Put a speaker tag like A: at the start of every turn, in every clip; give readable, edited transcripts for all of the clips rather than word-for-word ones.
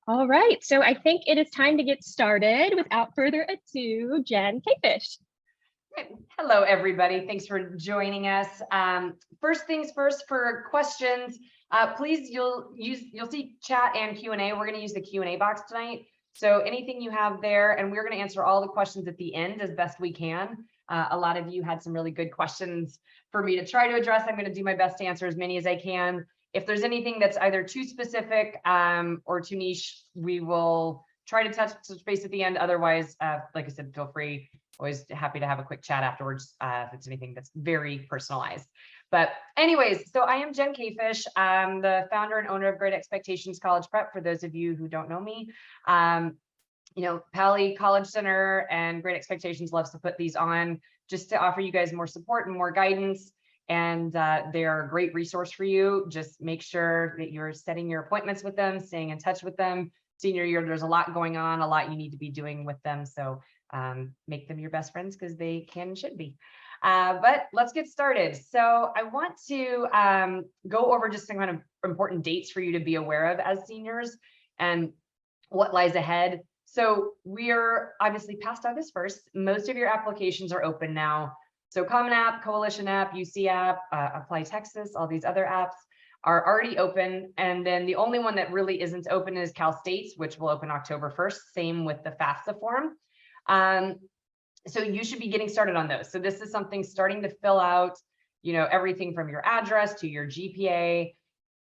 A: All right, so I think it is time to get started. Without further ado, Jen Kaifesh.
B: Hello, everybody. Thanks for joining us. First things first, for questions, please, you'll see chat and Q&A. We're going to use the Q&A box tonight. So anything you have there, and we're going to answer all the questions at the end as best we can. A lot of you had some really good questions for me to try to address. I'm going to do my best to answer as many as I can. If there's anything that's either too specific or too niche, we will try to touch base at the end. Otherwise, like I said, feel free. Always happy to have a quick chat afterwards if it's anything that's very personalized. But anyways, so I am Jen Kaifesh. I'm the founder and owner of Great Expectations College Prep, for those of you who don't know me. Pally College Center and Great Expectations loves to put these on just to offer you guys more support and more guidance. And they are a great resource for you. Just make sure that you're setting your appointments with them, staying in touch with them. Senior year, there's a lot going on, a lot you need to be doing with them. So make them your best friends because they can and should be. But let's get started. So I want to go over just some kind of important dates for you to be aware of as seniors and what lies ahead. So we're obviously past August 1st. Most of your applications are open now. So Common App, Coalition App, UC App, Apply Texas, all these other apps are already open. And then the only one that really isn't open is Cal State's, which will open October 1st. Same with the FAFSA form. So you should be getting started on those. So this is something starting to fill out, everything from your address to your GPA.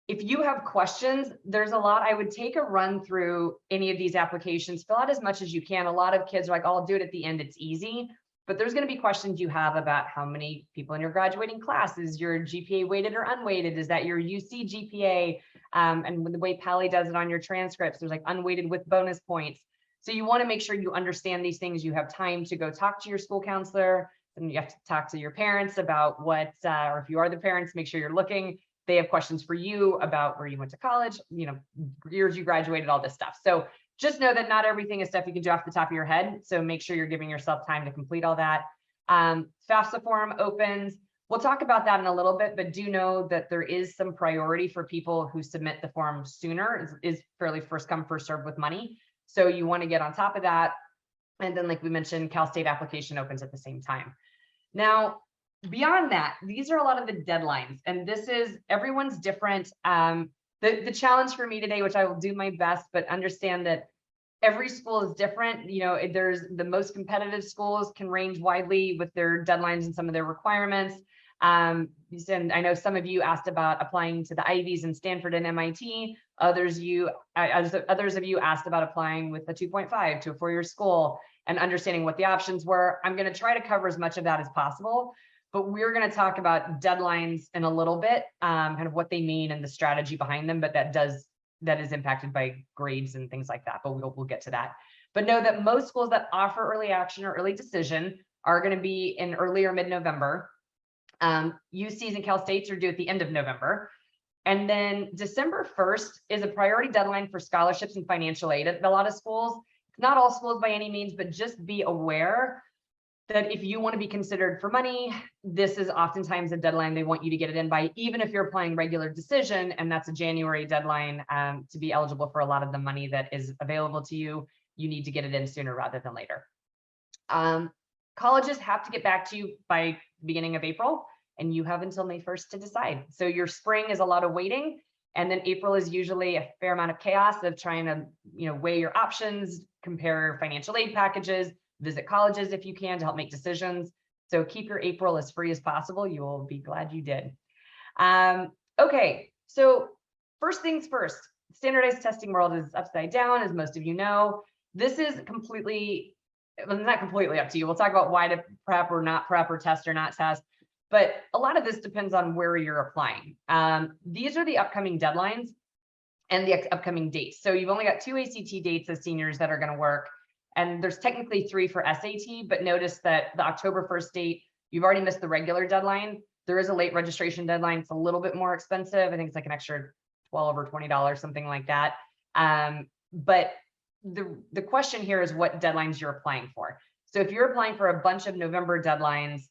B: If you have questions, there's a lot. I would take a run through any of these applications, fill out as much as you can. A lot of kids are like, oh, I'll do it at the end, it's easy. But there's going to be questions you have about how many people in your graduating class, is your GPA weighted or unweighted? Is that your UC GPA? And the way Pally does it on your transcripts, there's like unweighted with bonus points. So you want to make sure you understand these things. You have time to go talk to your school counselor, and you have to talk to your parents about what, or if you are the parents, make sure you're looking. They have questions for you about where you went to college, years you graduated, all this stuff. So just know that not everything is stuff you can do off the top of your head. So make sure you're giving yourself time to complete all that. FAFSA form opens. We'll talk about that in a little bit, but do know that there is some priority for people who submit the form sooner. Is fairly first come, first serve with money. So you want to get on top of that. And then, like we mentioned, Cal State application opens at the same time. Now, beyond that, these are a lot of the deadlines, and this is, everyone's different. The challenge for me today, which I will do my best, but understand that every school is different. There's the most competitive schools can range widely with their deadlines and some of their requirements. And I know some of you asked about applying to the Ivies in Stanford and MIT. Others of you asked about applying with a 2.5 to a four-year school and understanding what the options were. I'm going to try to cover as much of that as possible, but we're going to talk about deadlines in a little bit, kind of what they mean and the strategy behind them. But that is impacted by grades and things like that. But we'll get to that. But know that most schools that offer early action or early decision are going to be in early or mid-November. UCs and Cal States are due at the end of November. And then December 1st is a priority deadline for scholarships and financial aid at a lot of schools. Not all schools by any means, but just be aware that if you want to be considered for money, this is oftentimes a deadline they want you to get it in by, even if you're applying regular decision, and that's a January deadline to be eligible for a lot of the money that is available to you. You need to get it in sooner rather than later. Colleges have to get back to you by the beginning of April, and you have until May 1st to decide. So your spring is a lot of waiting, and then April is usually a fair amount of chaos of trying to weigh your options, compare financial aid packages, visit colleges if you can to help make decisions. So keep your April as free as possible. You will be glad you did. Okay, so first things first, standardized testing world is upside down, as most of you know. This is completely, well, not completely up to you. We'll talk about why to prep or not prep or test or not test. But a lot of this depends on where you're applying. These are the upcoming deadlines and the upcoming dates. So you've only got 2 ACT dates as seniors that are going to work. And there's technically 3 for SAT, but notice that the October 1st date, you've already missed the regular deadline. There is a late registration deadline. It's a little bit more expensive. I think it's like an extra $12 or $20, something like that. But the question here is what deadlines you're applying for. So if you're applying for a bunch of November deadlines,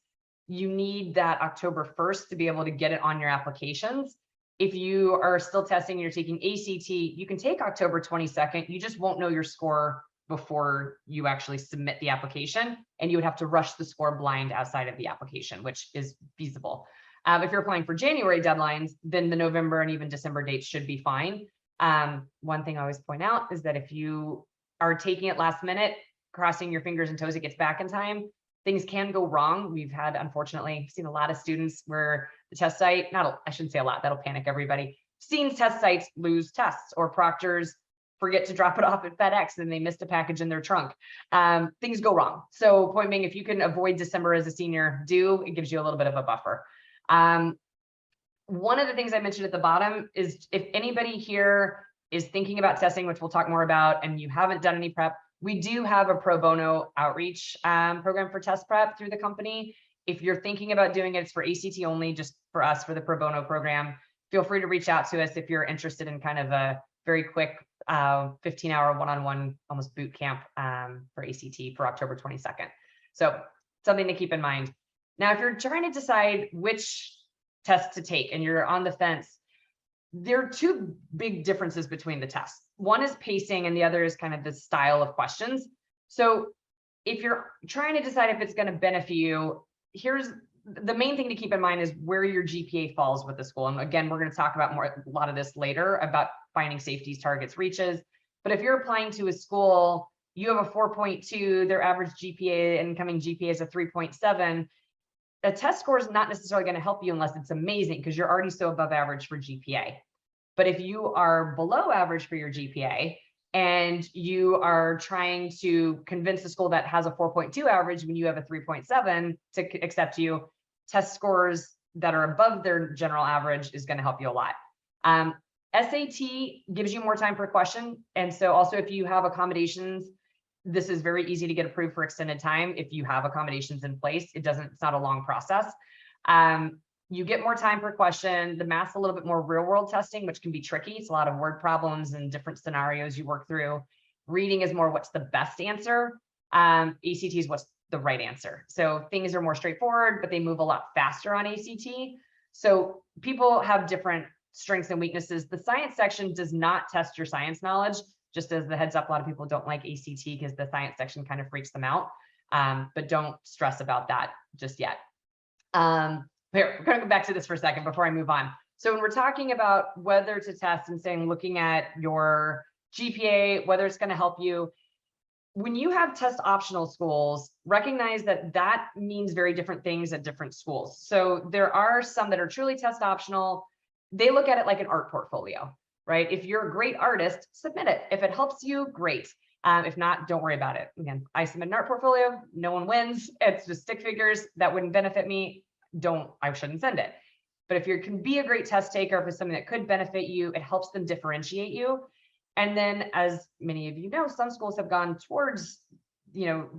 B: you need that October 1st to be able to get it on your applications. If you are still testing, you're taking ACT, you can take October 22nd. You just won't know your score before you actually submit the application, and you would have to rush the score blind outside of the application, which is feasible. If you're applying for January deadlines, then the November and even December dates should be fine. One thing I always point out is that if you are taking it last minute, crossing your fingers and toes it gets back in time, things can go wrong. We've had, unfortunately, seen a lot of students where the test site, I shouldn't say a lot, that'll panic everybody. Seen test sites lose tests, or proctors forget to drop it off at FedEx and they missed a package in their trunk. Things go wrong. So point being, if you can avoid December as a senior, it gives you a little bit of a buffer. One of the things I mentioned at the bottom is if anybody here is thinking about testing, which we'll talk more about, and you haven't done any prep, we do have a pro bono outreach program for test prep through the company. If you're thinking about doing it, it's for ACT only, just for us, for the pro bono program. Feel free to reach out to us if you're interested in kind of a very quick 15-hour one-on-one, almost boot camp for ACT for October 22nd. So something to keep in mind. Now, if you're trying to decide which test to take and you're on the fence, there are two big differences between the tests. One is pacing and the other is kind of the style of questions. So if you're trying to decide if it's going to benefit you, here's the main thing to keep in mind is where your GPA falls with the school. And again, we're going to talk about a lot of this later about finding safeties, targets, reaches. But if you're applying to a school, you have a 4.2, their average GPA, incoming GPA is a 3.7. A test score is not necessarily going to help you unless it's amazing, because you're already so above average for GPA. But if you are below average for your GPA and you are trying to convince a school that has a 4.2 average when you have a 3.7 to accept you, test scores that are above their general average is going to help you a lot. SAT gives you more time per question. And so also if you have accommodations, this is very easy to get approved for extended time. If you have accommodations in place, it's not a long process. You get more time per question. The math's a little bit more real world testing, which can be tricky. It's a lot of word problems and different scenarios you work through. Reading is more what's the best answer. ACT is what's the right answer. So things are more straightforward, but they move a lot faster on ACT. So people have different strengths and weaknesses. The science section does not test your science knowledge. Just as the heads up, a lot of people don't like ACT because the science section kind of freaks them out. But don't stress about that just yet. Here, we're going to go back to this for a second before I move on. So when we're talking about whether to test and saying, looking at your GPA, whether it's going to help you, when you have test optional schools, recognize that that means very different things at different schools. So there are some that are truly test optional. They look at it like an art portfolio, right? If you're a great artist, submit it. If it helps you, great. If not, don't worry about it. Again, I submit an art portfolio, no one wins. It's just stick figures. That wouldn't benefit me. I shouldn't send it. But if you can be a great test taker, if it's something that could benefit you, it helps them differentiate you. And then, as many of you know, some schools have gone towards,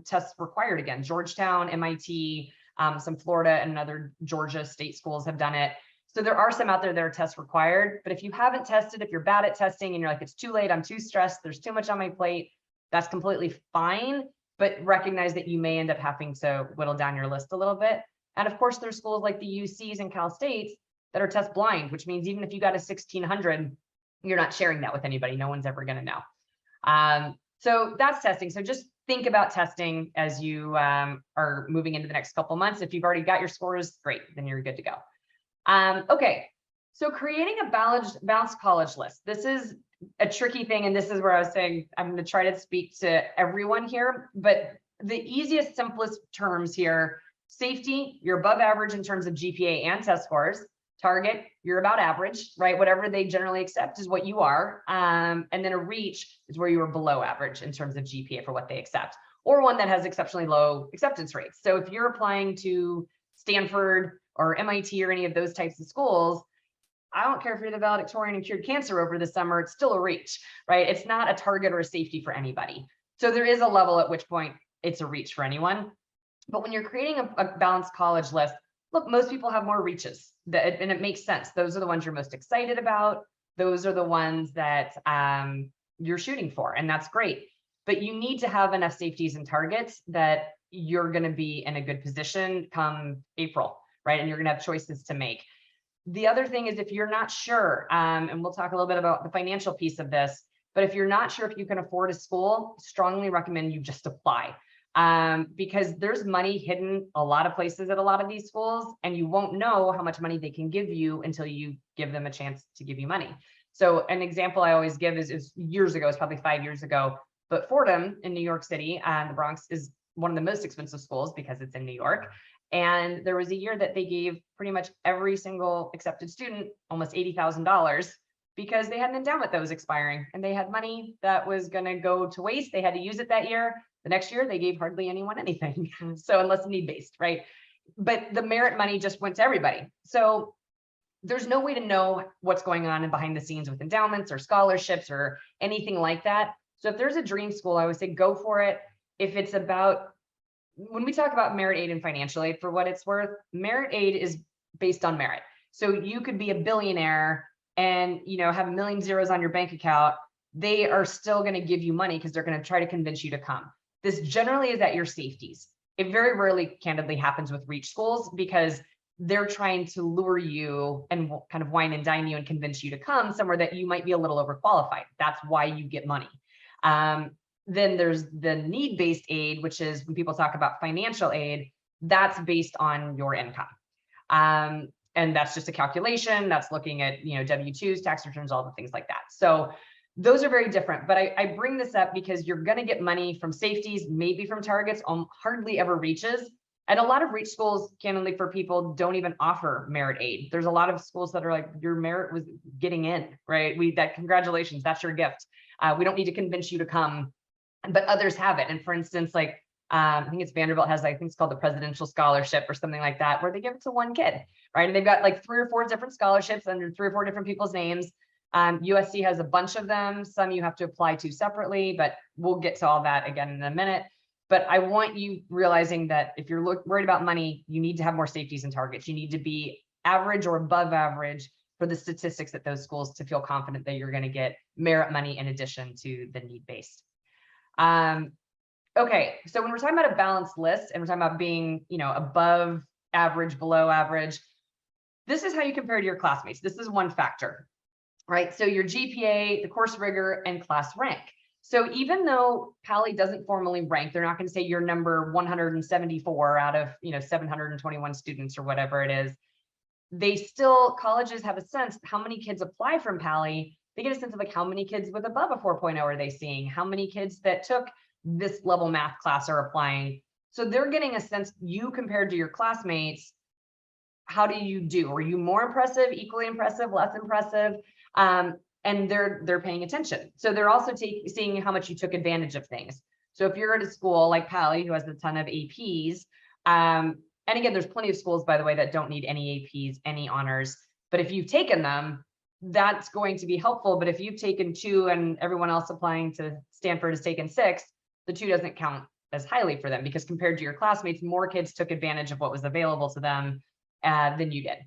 B: tests required again. Georgetown, MIT, some Florida and other Georgia state schools have done it. So there are some out there that are test required. But if you haven't tested, if you're bad at testing and you're like, it's too late, I'm too stressed, there's too much on my plate, that's completely fine. But recognize that you may end up having to whittle down your list a little bit. And of course, there's schools like the UCs and Cal States that are test blind, which means even if you got a 1600, you're not sharing that with anybody. No one's ever going to know. So that's testing. So just think about testing as you are moving into the next couple of months. If you've already got your scores, great, then you're good to go. Okay, so creating a balanced college list. This is a tricky thing. And this is where I was saying, I'm going to try to speak to everyone here, but the easiest, simplest terms here: safety, you're above average in terms of GPA and test scores. Target, you're about average, right? Whatever they generally accept is what you are. And then a reach is where you are below average in terms of GPA for what they accept, or one that has exceptionally low acceptance rates. So if you're applying to Stanford or MIT or any of those types of schools, I don't care if you're the valedictorian and cured cancer over the summer, it's still a reach, right? It's not a target or a safety for anybody. So there is a level at which point it's a reach for anyone. But when you're creating a balanced college list, look, most people have more reaches, and it makes sense. Those are the ones you're most excited about. Those are the ones that you're shooting for, and that's great. But you need to have enough safeties and targets that you're going to be in a good position come April, right? And you're going to have choices to make. The other thing is if you're not sure, and we'll talk a little bit about the financial piece of this, but if you're not sure if you can afford a school, strongly recommend you just apply. Because there's money hidden a lot of places at a lot of these schools, and you won't know how much money they can give you until you give them a chance to give you money. So an example I always give is years ago, it's probably 5 years ago, but Fordham in New York City and the Bronx is one of the most expensive schools because it's in New York. And there was a year that they gave pretty much every single accepted student almost $80,000 because they had an endowment that was expiring and they had money that was going to go to waste. They had to use it that year. The next year, they gave hardly anyone anything. So unless need-based, right? But the merit money just went to everybody. So there's no way to know what's going on in behind the scenes with endowments or scholarships or anything like that. So if there's a dream school, I would say go for it. If it's about, when we talk about merit aid and financial aid, for what it's worth, merit aid is based on merit. So you could be a billionaire and have a million zeros on your bank account. They are still going to give you money because they're going to try to convince you to come. This generally is at your safeties. It very rarely, candidly, happens with reach schools because they're trying to lure you and kind of wine and dine you and convince you to come somewhere that you might be a little overqualified. That's why you get money. Then there's the need-based aid, which is when people talk about financial aid, that's based on your income. And that's just a calculation that's looking at, W-2s, tax returns, all the things like that. So those are very different, but I bring this up because you're going to get money from safeties, maybe from targets, hardly ever reaches. And a lot of reach schools, candidly, for people don't even offer merit aid. There's a lot of schools that are like, your merit was getting in, right? Congratulations, that's your gift. We don't need to convince you to come, but others have it. And for instance, like, I think it's Vanderbilt has, I think it's called the Presidential Scholarship or something like that, where they give it to one kid, right? And they've got like 3 or 4 different scholarships under 3 or 4 different people's names. USC has a bunch of them. Some you have to apply to separately, but we'll get to all that again in a minute. But I want you realizing that if you're worried about money, you need to have more safeties and targets. You need to be average or above average for the statistics at those schools to feel confident that you're going to get merit money in addition to the need-based. Okay, so when we're talking about a balanced list and we're talking about being, above average, below average, this is how you compare to your classmates. This is one factor, right? So your GPA, the course rigor, and class rank. So even though Pally doesn't formally rank, they're not going to say you're number 174 out of 721 students or whatever it is. Colleges have a sense how many kids apply from Pally. They get a sense of like how many kids with above a 4.0 are they seeing? How many kids that took this level math class are applying? So they're getting a sense, you compared to your classmates, how do you do? Are you more impressive, equally impressive, less impressive? And they're paying attention. So they're also seeing how much you took advantage of things. So if you're at a school like Pally, who has a ton of APs, and again, there's plenty of schools, by the way, that don't need any APs, any honors. But if you've taken them, that's going to be helpful. But if you've taken 2 and everyone else applying to Stanford has taken 6, the 2 doesn't count as highly for them because compared to your classmates, more kids took advantage of what was available to them than you did.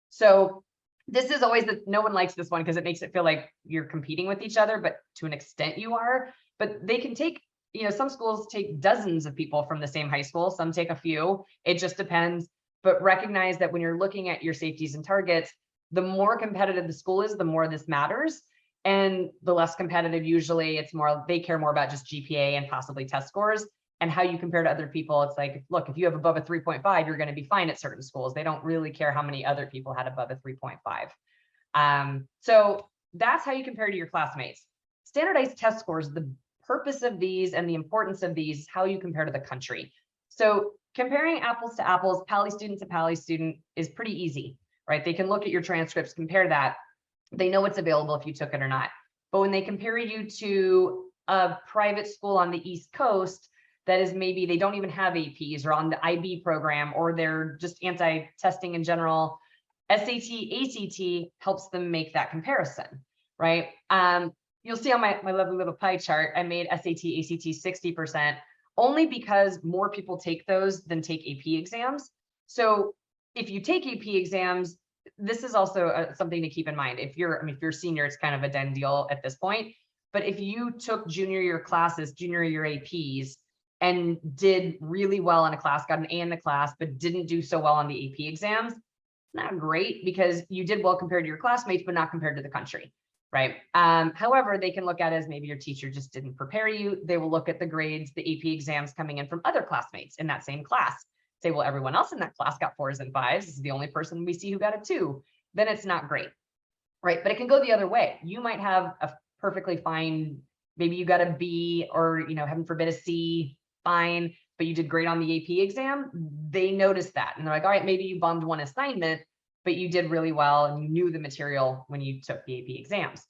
B: So this is always no one likes this one because it makes it feel like you're competing with each other, but to an extent you are. But they can take, some schools take dozens of people from the same high school. Some take a few. It just depends. But recognize that when you're looking at your safeties and targets, the more competitive the school is, the more this matters. And the less competitive, usually it's more, they care more about just GPA and possibly test scores. And how you compare to other people. It's like, look, if you have above a 3.5, you're going to be fine at certain schools. They don't really care how many other people had above a 3.5. So that's how you compare to your classmates. Standardized test scores, the purpose of these and the importance of these, how you compare to the country. So comparing apples to apples, Pally student to Pally student is pretty easy, right? They can look at your transcripts, compare that. They know what's available if you took it or not. But when they compare you to a private school on the East Coast, that is maybe they don't even have APs or on the IB program, or they're just anti-testing in general, SAT, ACT helps them make that comparison, right? You'll see on my lovely little pie chart, I made SAT, ACT 60%, only because more people take those than take AP exams. So if you take AP exams, this is also something to keep in mind. If you're a senior, it's kind of a done deal at this point. But if you took junior year classes, junior year APs, and did really well in a class, got an A in the class, but didn't do so well on the AP exams, Not great, because you did well compared to your classmates, but not compared to the country, right? However, they can look at it as maybe your teacher just didn't prepare you. They will look at the grades, the AP exams coming in from other classmates in that same class. Say, well, everyone else in that class got 4s and 5s. This is the only person we see who got a 2. Then it's not great, right? But it can go the other way. You might have a perfectly fine, maybe you got a B, or, heaven forbid, a C, fine, but you did great on the AP exam. They noticed that, and they're like, all right, maybe you bummed one assignment, but you did really well and you knew the material when you took the AP exams.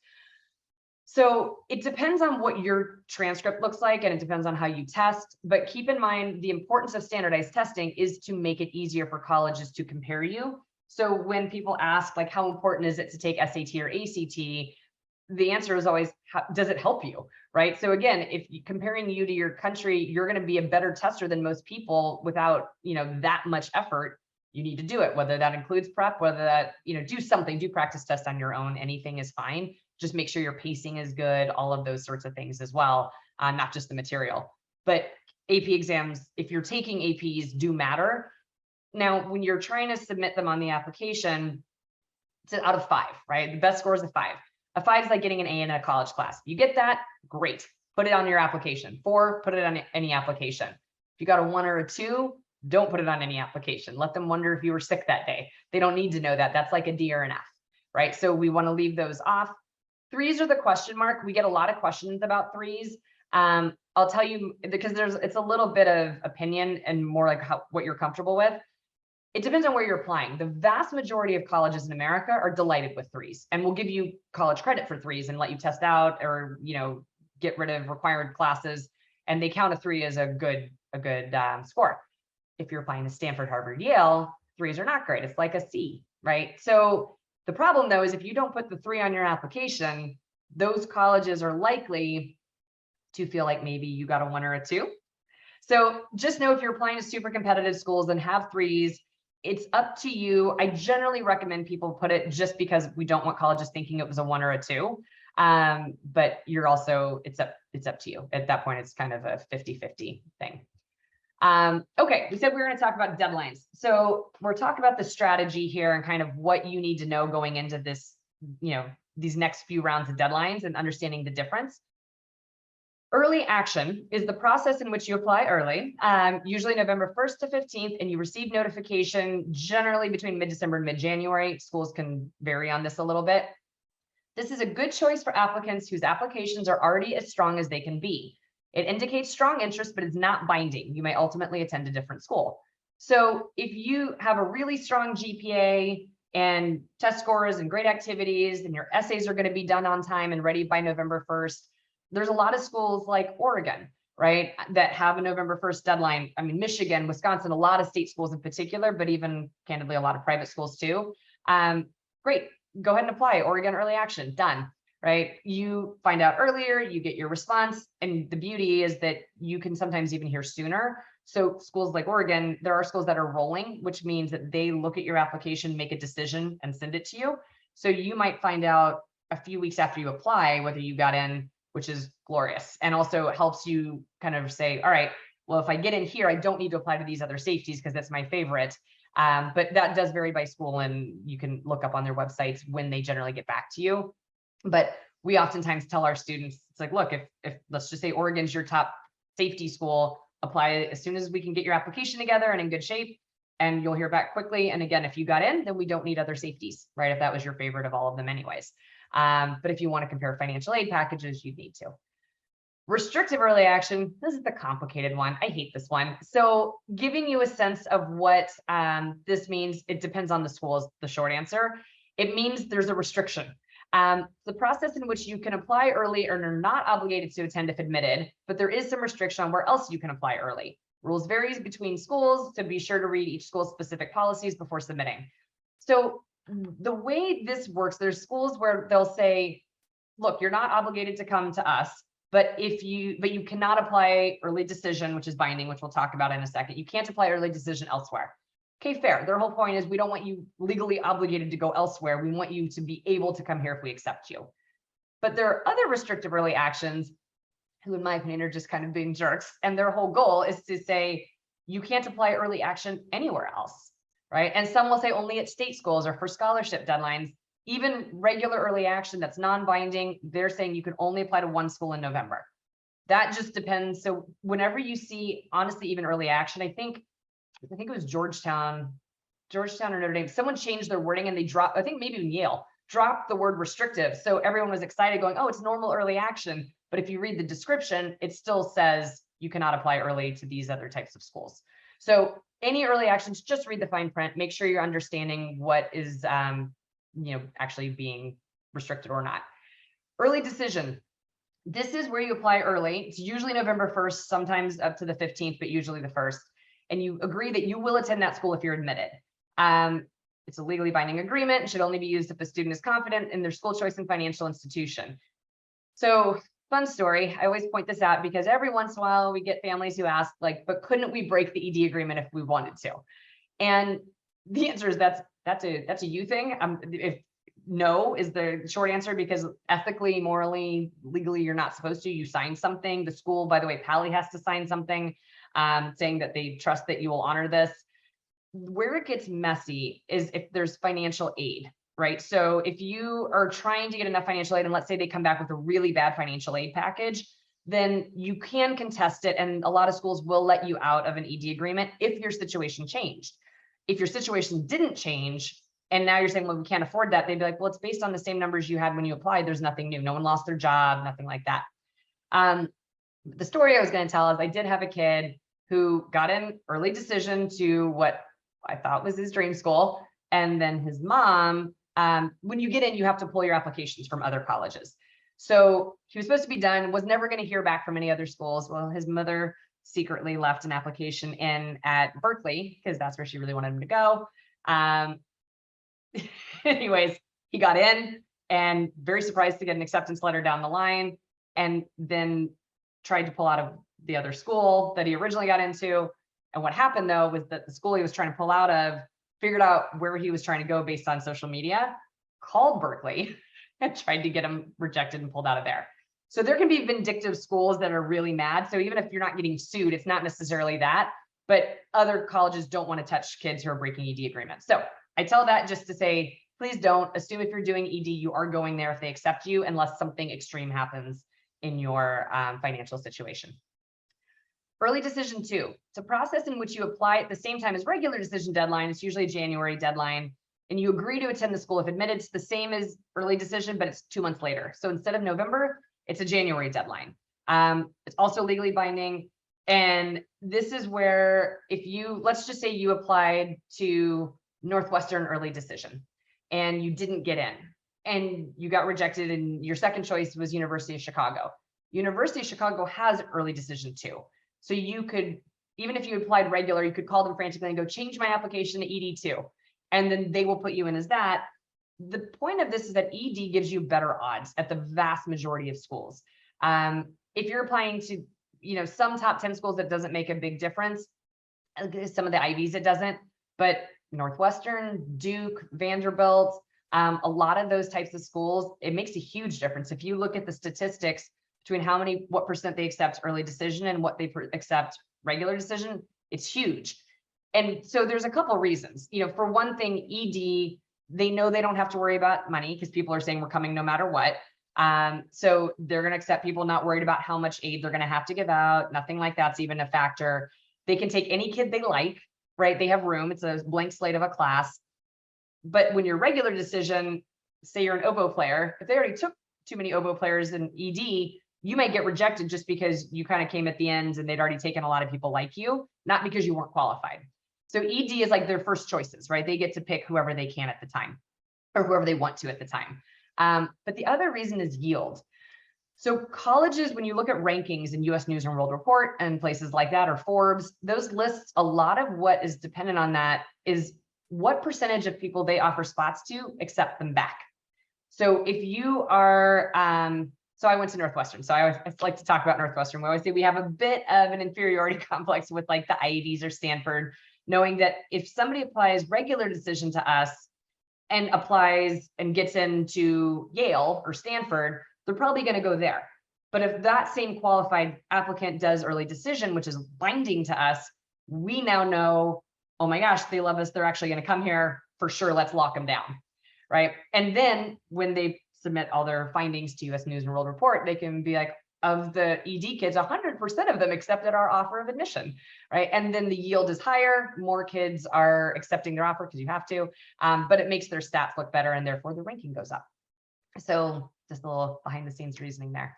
B: So it depends on what your transcript looks like, and it depends on how you test. But keep in mind, the importance of standardized testing is to make it easier for colleges to compare you. So when people ask, like, how important is it to take SAT or ACT? The answer is always, does it help you, right? So again, if comparing you to your country, you're going to be a better tester than most people without, that much effort. You need to do it, whether that includes prep, whether that, do something, do practice tests on your own. Anything is fine. Just make sure your pacing is good, all of those sorts of things as well, not just the material. But AP exams, if you're taking APs, do matter. Now, when you're trying to submit them on the application, it's out of 5, right? The best score is a 5. A 5 is like getting an A in a college class. If you get that, great. Put it on your application. 4, put it on any application. If you got a 1 or a 2, don't put it on any application. Let them wonder if you were sick that day. They don't need to know that. That's like a D or an F, right? So we want to leave those off. 3s are the question mark. We get a lot of questions about 3s. I'll tell you, because it's a little bit of opinion and more like what you're comfortable with. It depends on where you're applying. The vast majority of colleges in America are delighted with 3s and will give you college credit for 3s and let you test out, or get rid of required classes, and they count a 3 as a good score. If you're applying to Stanford, Harvard, Yale, 3s are not great. It's like a C, right? So the problem, though, is if you don't put the 3 on your application, those colleges are likely to feel like maybe you got a 1 or a 2. So just know, if you're applying to super competitive schools and have 3s, it's up to you. I generally recommend people put it, just because we don't want colleges thinking it was a 1 or a 2. But you're also, it's up to you. At that point, it's kind of a 50-50 thing. Okay, we said we were going to talk about deadlines. So we're talking about the strategy here and kind of what you need to know going into this, these next few rounds of deadlines, and understanding the difference. Early action is the process in which you apply early, usually November 1st to 15th, and you receive notification generally between mid-December and mid-January. Schools can vary on this a little bit. This is a good choice for applicants whose applications are already as strong as they can be. It indicates strong interest, but it's not binding. You may ultimately attend a different school. So if you have a really strong GPA and test scores and great activities, and your essays are going to be done on time and ready by November 1st, there's a lot of schools like Oregon, right, that have a November 1st deadline. I mean, Michigan, Wisconsin, a lot of state schools in particular, but even candidly, a lot of private schools too. Great, go ahead and apply. Oregon early action, done, right? You find out earlier, you get your response. And the beauty is that you can sometimes even hear sooner. So schools like Oregon, there are schools that are rolling, which means that they look at your application, make a decision, and send it to you. So you might find out a few weeks after you apply whether you got in, which is glorious, and also helps you kind of say, all right, well, if I get in here, I don't need to apply to these other safeties because that's my favorite. But that does vary by school, and you can look up on their websites when they generally get back to you. But we oftentimes tell our students, it's like, look, if let's just say Oregon's your top safety school, apply as soon as we can get your application together and in good shape, and you'll hear back quickly. And again, if you got in, then we don't need other safeties, right? If that was your favorite of all of them anyways. But if you want to compare financial aid packages, you'd need to. Restrictive early action, this is the complicated one. I hate this one. So giving you a sense of what this means, it depends on the school is the short answer. It means there's a restriction. The process in which you can apply early and are not obligated to attend if admitted, but there is some restriction on where else you can apply early. Rules varies between schools, so be sure to read each school's specific policies before submitting. So the way this works, there's schools where they'll say, look, you're not obligated to come to us, but you cannot apply early decision, which is binding, which we'll talk about in a second. You can't apply early decision elsewhere. Okay, fair. Their whole point is we don't want you legally obligated to go elsewhere. We want you to be able to come here if we accept you. But there are other restrictive early actions who, in my opinion, are just kind of being jerks. And their whole goal is to say, you can't apply early action anywhere else. right? And some will say only at state schools or for scholarship deadlines. Even regular early action that's non-binding, they're saying you can only apply to one school in November. That just depends. So whenever you see, honestly, even early action, I think it was Georgetown or Notre Dame, someone changed their wording and they dropped, I think maybe even Yale, dropped the word restrictive. So everyone was excited going, oh, it's normal early action. But if you read the description, it still says you cannot apply early to these other types of schools. So any early actions, just read the fine print, make sure you're understanding what is actually being restricted or not. Early decision. This is where you apply early. It's usually November 1st, sometimes up to the 15th, but usually the 1st. And you agree that you will attend that school if you're admitted. It's a legally binding agreement and should only be used if a student is confident in their school choice and financial institution. So fun story. I always point this out because every once in a while we get families who ask, like, but couldn't we break the ED agreement if we wanted to? And the answer is that's a you thing. If no is the short answer, because ethically, morally, legally, you're not supposed to. You sign something. The school, by the way, Pally has to sign something saying that they trust that you will honor this. Where it gets messy is if there's financial aid, right? So if you are trying to get enough financial aid, and let's say they come back with a really bad financial aid package, then you can contest it. And a lot of schools will let you out of an ED agreement if your situation changed. If your situation didn't change, and now you're saying, well, we can't afford that, they'd be like, well, it's based on the same numbers you had when you applied. There's nothing new. No one lost their job, nothing like that. The story I was going to tell is I did have a kid who got in early decision to what I thought was his dream school. And then his mom, when you get in, you have to pull your applications from other colleges. So he was supposed to be done, was never going to hear back from any other schools. Well, his mother secretly left an application in at Berkeley because that's where she really wanted him to go. Anyways, he got in and very surprised to get an acceptance letter down the line, and then tried to pull out of the other school that he originally got into. And what happened though was that the school he was trying to pull out of figured out where he was trying to go based on social media, called Berkeley and tried to get him rejected and pulled out of there. So there can be vindictive schools that are really mad. So even if you're not getting sued, it's not necessarily that, but other colleges don't want to touch kids who are breaking ED agreements. So I tell that just to say, please don't assume if you're doing ED, you are going there if they accept you, unless something extreme happens in your financial situation. Early decision 2, it's a process in which you apply at the same time as regular decision deadline. It's usually a January deadline, and you agree to attend the school if admitted. It's the same as early decision, but it's 2 months later. So instead of November, it's a January deadline. It's also legally binding. And this is where if you, let's just say you applied to Northwestern early decision and you didn't get in and you got rejected and your second choice was University of Chicago. University of Chicago has early decision too. So you could, even if you applied regular, you could call them frantically and go change my application to ED2, and then they will put you in as that. The point of this is that ED gives you better odds at the vast majority of schools. If you're applying to, some top 10 schools, that doesn't make a big difference. Some of the Ivies, it doesn't, but Northwestern, Duke, Vanderbilt, a lot of those types of schools, it makes a huge difference. If you look at the statistics between what percent they accept early decision and what they accept regular decision, it's huge. And so there's a couple of reasons. For one thing, ED, they know they don't have to worry about money because people are saying we're coming no matter what. So they're going to accept people, not worried about how much aid they're going to have to give out. Nothing like that's even a factor. They can take any kid they like, right? They have room. It's a blank slate of a class. But when you're regular decision, say you're an oboe player, if they already took too many oboe players in ED, you may get rejected just because you kind of came at the end and they'd already taken a lot of people like you, not because you weren't qualified. So ED is like their first choices, right? They get to pick whoever they can at the time or whoever they want to at the time. But the other reason is yield. So colleges, when you look at rankings in US News and World Report and places like that, or Forbes, those lists, a lot of what is dependent on that is what percentage of people they offer spots to accept them back. So if you are, so I went to Northwestern. So I like to talk about Northwestern. We always say we have a bit of an inferiority complex with like the IEDs or Stanford, knowing that if somebody applies regular decision to us and applies and gets into Yale or Stanford, they're probably going to go there. But if that same qualified applicant does early decision, which is binding to us, we now know oh my gosh, they love us. They're actually going to come here for sure. Let's lock them down. Right. And then when they submit all their findings to US News and World Report, they can be like, of the ED kids, 100% of them accepted our offer of admission, right? And then the yield is higher, more kids are accepting their offer because you have to, but it makes their stats look better and therefore the ranking goes up. So just a little behind the scenes reasoning there.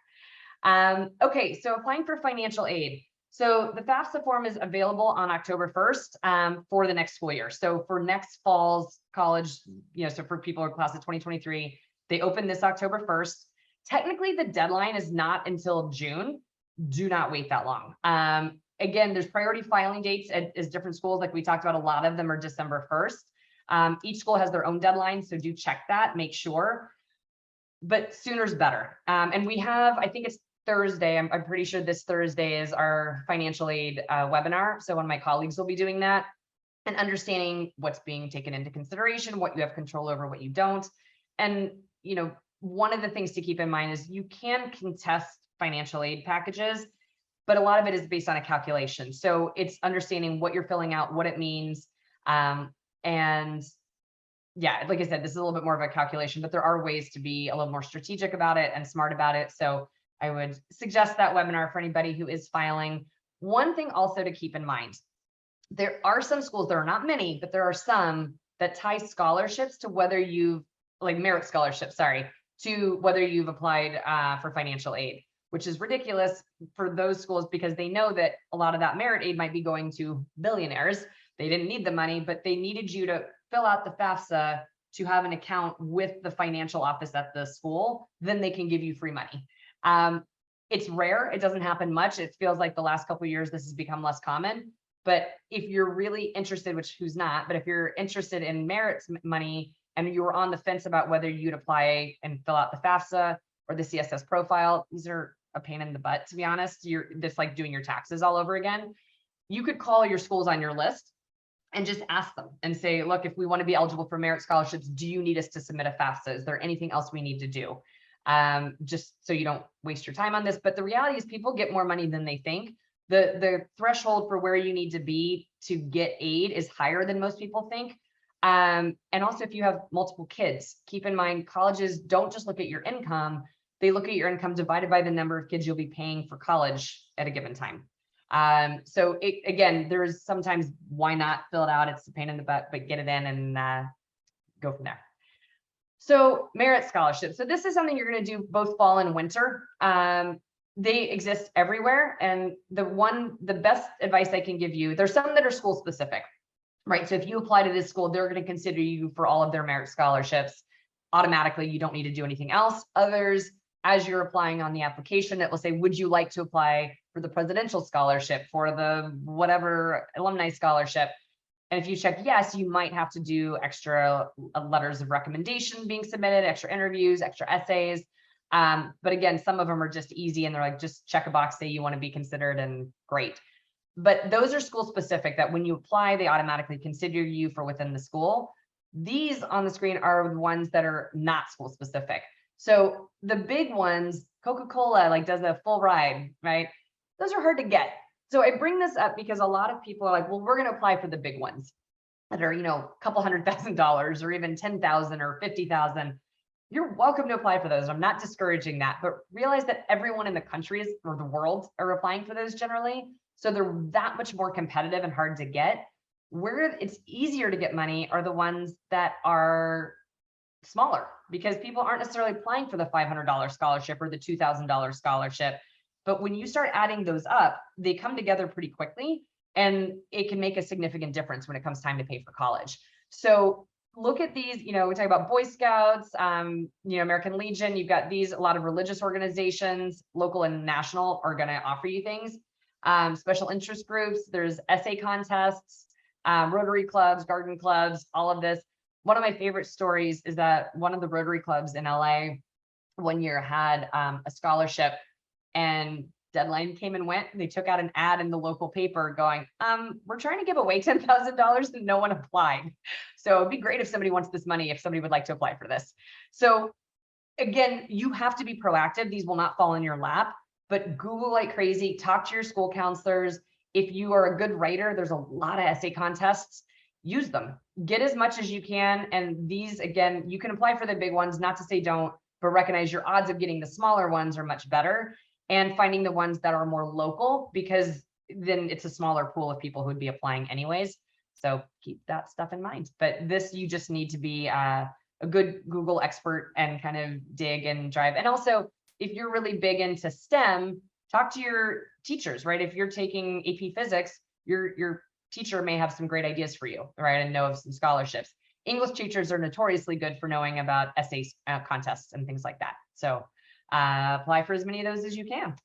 B: Okay, so applying for financial aid. So the FAFSA form is available on October 1st for the next school year. So for next fall's college, so for people in class of 2023, they open this October 1st. Technically, the deadline is not until June. Do not wait that long. Again, there's priority filing dates at different schools. Like we talked about, a lot of them are December 1st. Each school has their own deadline, so do check that, make sure. But sooner's better. And we have, I think it's Thursday. I'm pretty sure this Thursday is our financial aid webinar. So one of my colleagues will be doing that and understanding what's being taken into consideration, what you have control over, what you don't. And, one of the things to keep in mind is you can contest financial aid packages, but a lot of it is based on a calculation. So it's understanding what you're filling out, what it means. And yeah, like I said, this is a little bit more of a calculation, but there are ways to be a little more strategic about it and smart about it. So I would suggest that webinar for anybody who is filing. One thing also to keep in mind, there are some schools, there are not many, but there are some that tie scholarships to whether you've, like merit scholarships, sorry, to whether you've applied for financial aid, which is ridiculous for those schools because they know that a lot of that merit aid might be going to billionaires. They didn't need the money, but they needed you to fill out the FAFSA to have an account with the financial office at the school, then they can give you free money. It's rare, it doesn't happen much. It feels like the last couple of years, this has become less common. But if you're really interested, which who's not, but if you're interested in merits money, and you were on the fence about whether you'd apply and fill out the FAFSA or the CSS profile, these are a pain in the butt, to be honest. You're just like doing your taxes all over again. You could call your schools on your list and just ask them and say, look, if we want to be eligible for merit scholarships, do you need us to submit a FAFSA? Is there anything else we need to do? Just so you don't waste your time on this. But the reality is people get more money than they think. The threshold for where you need to be to get aid is higher than most people think. And also, if you have multiple kids, keep in mind, colleges don't just look at your income, they look at your income divided by the number of kids you'll be paying for college at a given time. So again, there's sometimes why not fill it out? It's a pain in the butt, but get it in and go from there. So merit scholarships. So this is something you're going to do both fall and winter. They exist everywhere. And the best advice I can give you, there's some that are school specific. Right. So if you apply to this school, they're going to consider you for all of their merit scholarships. Automatically, you don't need to do anything else. Others, as you're applying on the application, it will say, would you like to apply for the presidential scholarship, for the whatever alumni scholarship? And if you check yes, you might have to do extra letters of recommendation being submitted, extra interviews, extra essays. But again, some of them are just easy and they're like, just check a box, say you want to be considered, and great. But those are school specific, that when you apply, they automatically consider you for within the school. These on the screen are the ones that are not school specific. So the big ones, Coca-Cola like does a full ride, right? Those are hard to get. So I bring this up because a lot of people are like, well, we're going to apply for the big ones that are, a couple $100,000 or even 10,000 or 50,000. You're welcome to apply for those. I'm not discouraging that, but realize that everyone in the country or the world are applying for those generally. So they're that much more competitive and hard to get. Where it's easier to get money are the ones that are smaller, because people aren't necessarily applying for the $500 scholarship or the $2,000 scholarship. But when you start adding those up, they come together pretty quickly, and it can make a significant difference when it comes time to pay for college. So look at these, we talk about Boy Scouts, American Legion, you've got these, a lot of religious organizations, local and national, are going to offer you things. Special interest groups, there's essay contests, Rotary clubs, garden clubs, all of this. One of my favorite stories is that one of the Rotary clubs in LA one year had a scholarship, and deadline came and went. They took out an ad in the local paper going, we're trying to give away $10,000 and no one applied. So it'd be great if somebody wants this money, if somebody would like to apply for this. So again, you have to be proactive. These will not fall in your lap. But Google like crazy, talk to your school counselors. If you are a good writer, there's a lot of essay contests. use them. Get as much as you can. And these, again, you can apply for the big ones, not to say don't, but recognize your odds of getting the smaller ones are much better, and finding the ones that are more local, because then it's a smaller pool of people who'd be applying anyways. So keep that stuff in mind. But this, you just need to be a good Google expert and kind of dig and drive. And also, if you're really big into STEM, talk to your teachers, right? If you're taking AP Physics, your teacher may have some great ideas for you, right? And know of some scholarships. English teachers are notoriously good for knowing about essay contests and things like that. So apply for as many of those as you can.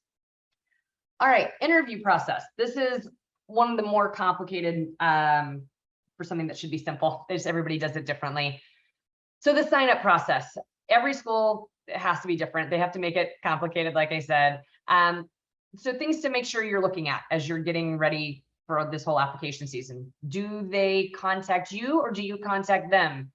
B: All right, interview process. This is one of the more complicated for something that should be simple. Everybody does it differently. So the sign-up process, every school has to be different. They have to make it complicated, like I said. So things to make sure you're looking at as you're getting ready for this whole application season. Do they contact you, or do you contact them?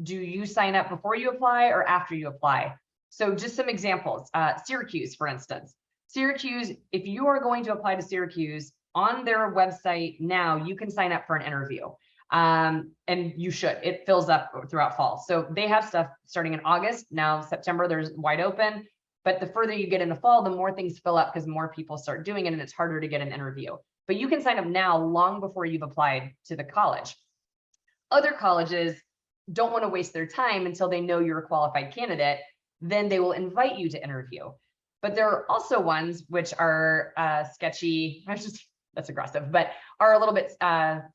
B: Do you sign up before you apply or after you apply? So just some examples. Syracuse, for instance. Syracuse, if you are going to apply to Syracuse, on their website now, you can sign up for an interview. And you should. It fills up throughout fall. So they have stuff starting in August. Now September, there's wide open. But the further you get in the fall, the more things fill up, because more people start doing it and it's harder to get an interview. But you can sign up now long before you've applied to the college. Other colleges don't want to waste their time until they know you're a qualified candidate. Then they will invite you to interview. But there are also ones which are sketchy. That's aggressive, but are a little bit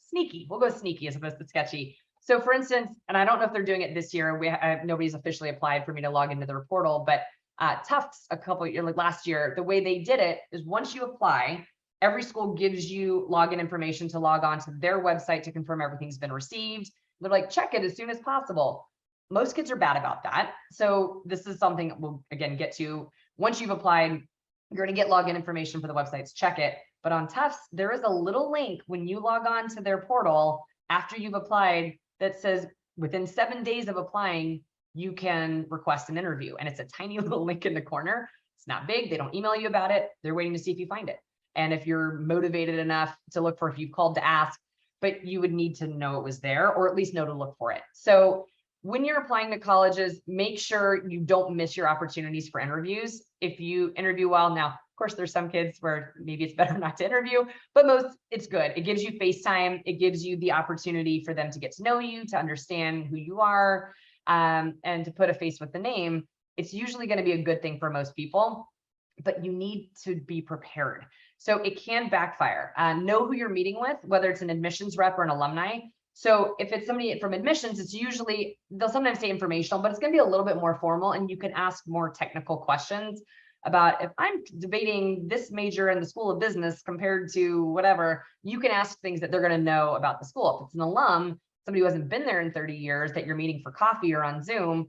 B: sneaky. We'll go sneaky as opposed to sketchy. So for instance, and I don't know if they're doing it this year, nobody's officially applied for me to log into their portal, but Tufts like last year, the way they did it is once you apply, every school gives you login information to log on to their website to confirm everything's been received. They're like, check it as soon as possible. Most kids are bad about that. So this is something that we'll, again, get to. Once you've applied, you're going to get login information for the websites, check it. But on Tufts, there is a little link when you log on to their portal after you've applied that says within 7 days of applying, you can request an interview. And it's a tiny little link in the corner. It's not big. They don't email you about it. They're waiting to see if you find it. And if you're motivated enough to look for, if you've called to ask, but you would need to know it was there, or at least know to look for it. So when you're applying to colleges, make sure you don't miss your opportunities for interviews. If you interview well, now, of course, there's some kids where maybe it's better not to interview, but most, it's good. It gives you face time. It gives you the opportunity for them to get to know you, to understand who you are, and to put a face with the name. It's usually going to be a good thing for most people, but you need to be prepared. So it can backfire. Know who you're meeting with, whether it's an admissions rep or an alumni. So if it's somebody from admissions, it's usually, they'll sometimes say informational, but it's going to be a little bit more formal, and you can ask more technical questions about, if I'm debating this major in the School of Business compared to whatever, you can ask things that they're going to know about the school. If it's an alum, somebody who hasn't been there in 30 years that you're meeting for coffee or on Zoom,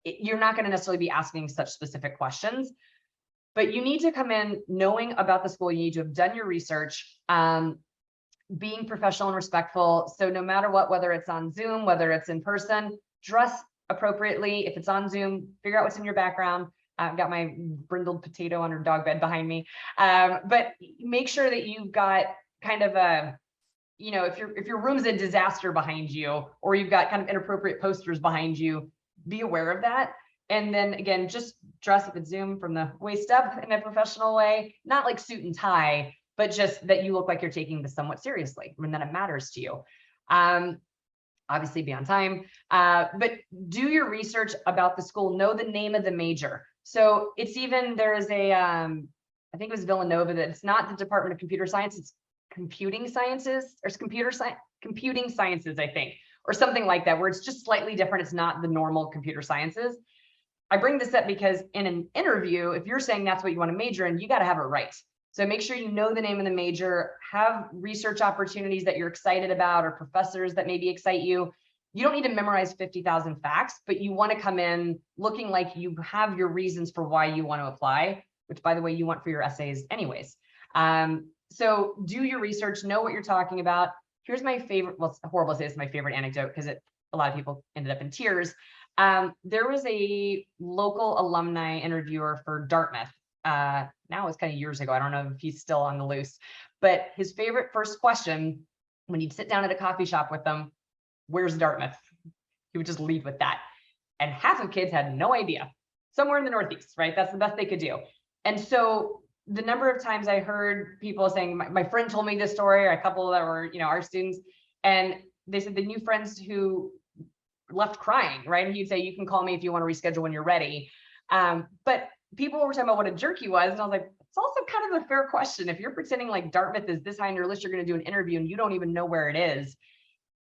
B: you're not going to necessarily be asking such specific questions. But you need to come in knowing about the school. You need to have done your research, being professional and respectful. So no matter what, whether it's on Zoom, whether it's in person, dress appropriately. If it's on Zoom, figure out what's in your background. I've got my brindled potato on her dog bed behind me. But make sure that you've got kind of a, if your room's a disaster behind you, or you've got kind of inappropriate posters behind you, be aware of that. And then again, just dress up at Zoom from the waist up in a professional way, not like suit and tie, but just that you look like you're taking this somewhat seriously and that it matters to you. Obviously be on time, but do your research about the school, know the name of the major. So it's even, there is a, I think it was Villanova, that it's not the Department of Computer Science, it's Computing Sciences, or it's Computing Sciences, I think, or something like that, where it's just slightly different. It's not the normal computer sciences. I bring this up because in an interview, if you're saying that's what you want to major in, you got to have it right. So make sure you know the name of the major, have research opportunities that you're excited about, or professors that maybe excite you. You don't need to memorize 50,000 facts, but you want to come in looking like you have your reasons for why you want to apply, which, by the way, you want for your essays anyways. So do your research, know what you're talking about. Here's my favorite, well, it's horrible to say it's my favorite anecdote because a lot of people ended up in tears. There was a local alumni interviewer for Dartmouth. Now it's kind of years ago. I don't know if he's still on the loose, but his favorite first question when he'd sit down at a coffee shop with them where's Dartmouth? He would just lead with that. And half of kids had no idea. Somewhere in the Northeast, right? That's the best they could do. And so the number of times I heard people saying, my friend told me this story, or a couple that were, our students, and they said the new friends who left crying, right? And he'd say, you can call me if you want to reschedule when you're ready. But people were talking about what a jerk he was. And I was like, it's also kind of a fair question. If you're pretending like Dartmouth is this high on your list, you're going to do an interview and you don't even know where it is.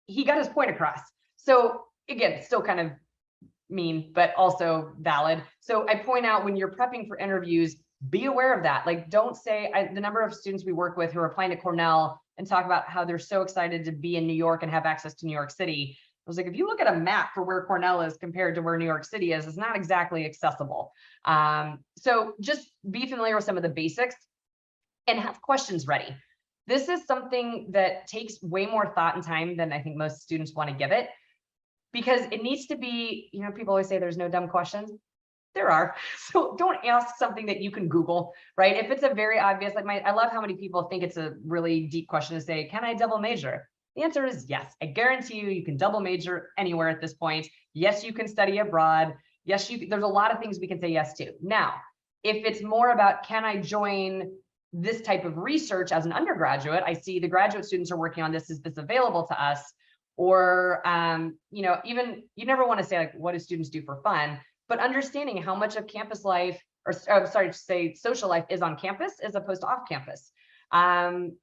B: He got his point across. So again, still kind of mean, but also valid. So I point out, when you're prepping for interviews, be aware of that. Like, don't say, the number of students we work with who are applying to Cornell and talk about how they're so excited to be in New York and have access to New York City. I was like, if you look at a map for where Cornell is compared to where New York City is, it's not exactly accessible. So just be familiar with some of the basics and have questions ready. This is something that takes way more thought and time than I think most students want to give it, because it needs to be, people always say there's no dumb questions. There are. So don't ask something that you can Google, right? If it's a very obvious, I love how many people think it's a really deep question to say, can I double major? The answer is yes. I guarantee you can double major anywhere at this point. Yes, you can study abroad. Yes, there's a lot of things we can say yes to. Now, if it's more about, can I join this type of research as an undergraduate? I see the graduate students are working on this. Is this available to us? Or, even, you never want to say, like, what do students do for fun? But understanding how much of campus life, or say social life, is on campus as opposed to off campus.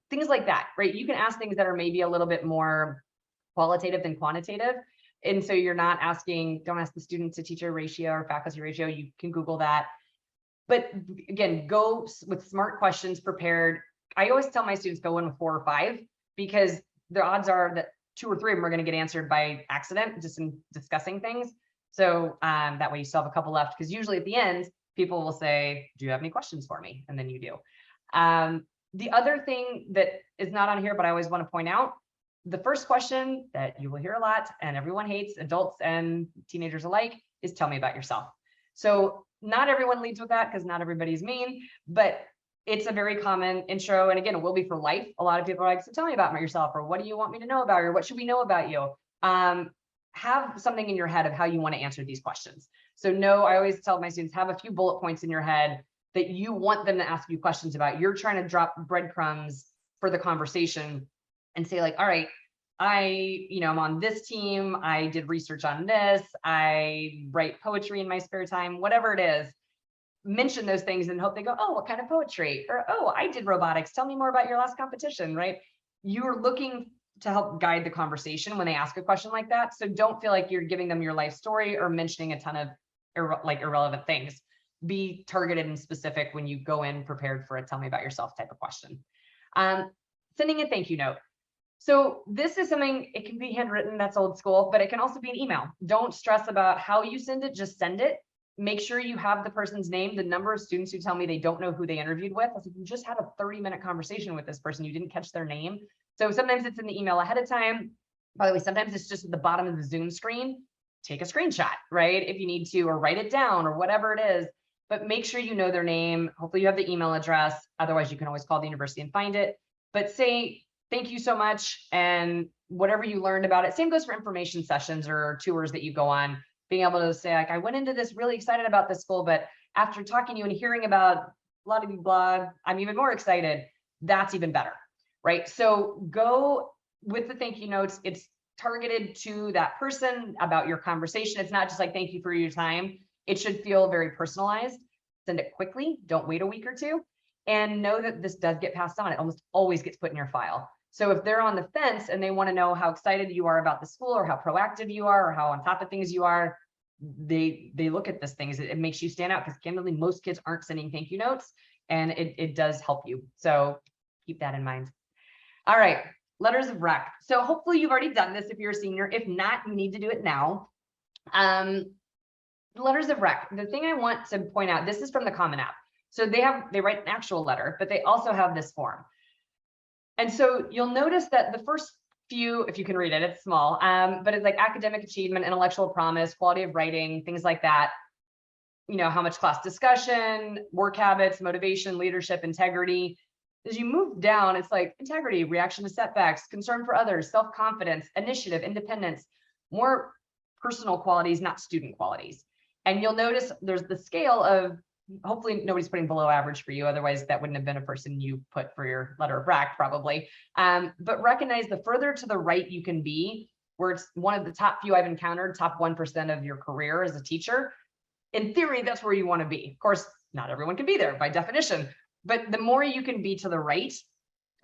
B: Things like that, right? You can ask things that are maybe a little bit more qualitative than quantitative. And so you're not asking, don't ask the student to teacher ratio or faculty ratio. You can Google that. But again, go with smart questions prepared. I always tell my students, go in with 4 or 5, because the odds are that 2 or 3 of them are going to get answered by accident, just in discussing things. So that way you still have a couple left, because usually at the end, people will say, do you have any questions for me? And then you do. The other thing that is not on here, but I always want to point out, the first question that you will hear a lot, and everyone hates, adults and teenagers alike, is tell me about yourself. So not everyone leads with that, because not everybody's mean, but it's a very common intro. And again, it will be for life. A lot of people are like, so tell me about yourself, or what do you want me to know about you, or what should we know about you? Have something in your head of how you want to answer these questions. So I always tell my students, have a few bullet points in your head that you want them to ask you questions about. You're trying to drop breadcrumbs for the conversation and say, like, all right, I'm on this team. I did research on this. I write poetry in my spare time, whatever it is. Mention those things and hope they go, oh, what kind of poetry? Or, oh, I did robotics. Tell me more about your last competition, right? You're looking to help guide the conversation when they ask a question like that. So don't feel like you're giving them your life story or mentioning a ton of irrelevant things. Be targeted and specific when you go in prepared for a tell me about yourself type of question. Sending a thank you note. So this is something, it can be handwritten, that's old school, but it can also be an email. Don't stress about how you send it, just send it. Make sure you have the person's name. The number of students who tell me they don't know who they interviewed with, I was like, you just had a 30-minute conversation with this person, you didn't catch their name. So sometimes it's in the email ahead of time. By the way, sometimes it's just at the bottom of the Zoom screen. Take a screenshot, right? If you need to, or write it down, or whatever it is, but make sure you know their name. Hopefully you have the email address. Otherwise, you can always call the university and find it. But say, thank you so much, and whatever you learned about it. Same goes for information sessions or tours that you go on. Being able to say, like, I went into this really excited about this school, but after talking to you and hearing about blah, blah, blah, I'm even more excited. That's even better, right? So go with the thank you notes. It's targeted to that person about your conversation. It's not just like, thank you for your time. It should feel very personalized. Send it quickly. Don't wait a week or 2. And know that this does get passed on. It almost always gets put in your file. So if they're on the fence and they want to know how excited you are about the school, or how proactive you are, or how on top of things you are, they look at this thing. It makes you stand out, because candidly, most kids aren't sending thank you notes, and it does help you. So keep that in mind. All right, letters of rec. So hopefully you've already done this if you're a senior. If not, you need to do it now. Letters of rec. The thing I want to point out, this is from the Common App. So they write an actual letter, but they also have this form. And so you'll notice that the first few, if you can read it, it's small, but it's like academic achievement, intellectual promise, quality of writing, things like that. How much class discussion, work habits, motivation, leadership, integrity. As you move down, it's like integrity, reaction to setbacks, concern for others, self-confidence, initiative, independence, more personal qualities, not student qualities. And you'll notice there's the scale of, hopefully nobody's putting below average for you. Otherwise that wouldn't have been a person you put for your letter of RAC probably. But recognize the further to the right you can be, where it's one of the top few I've encountered, top 1% of your career as a teacher. In theory, that's where you want to be. Of course, not everyone can be there by definition, but the more you can be to the right,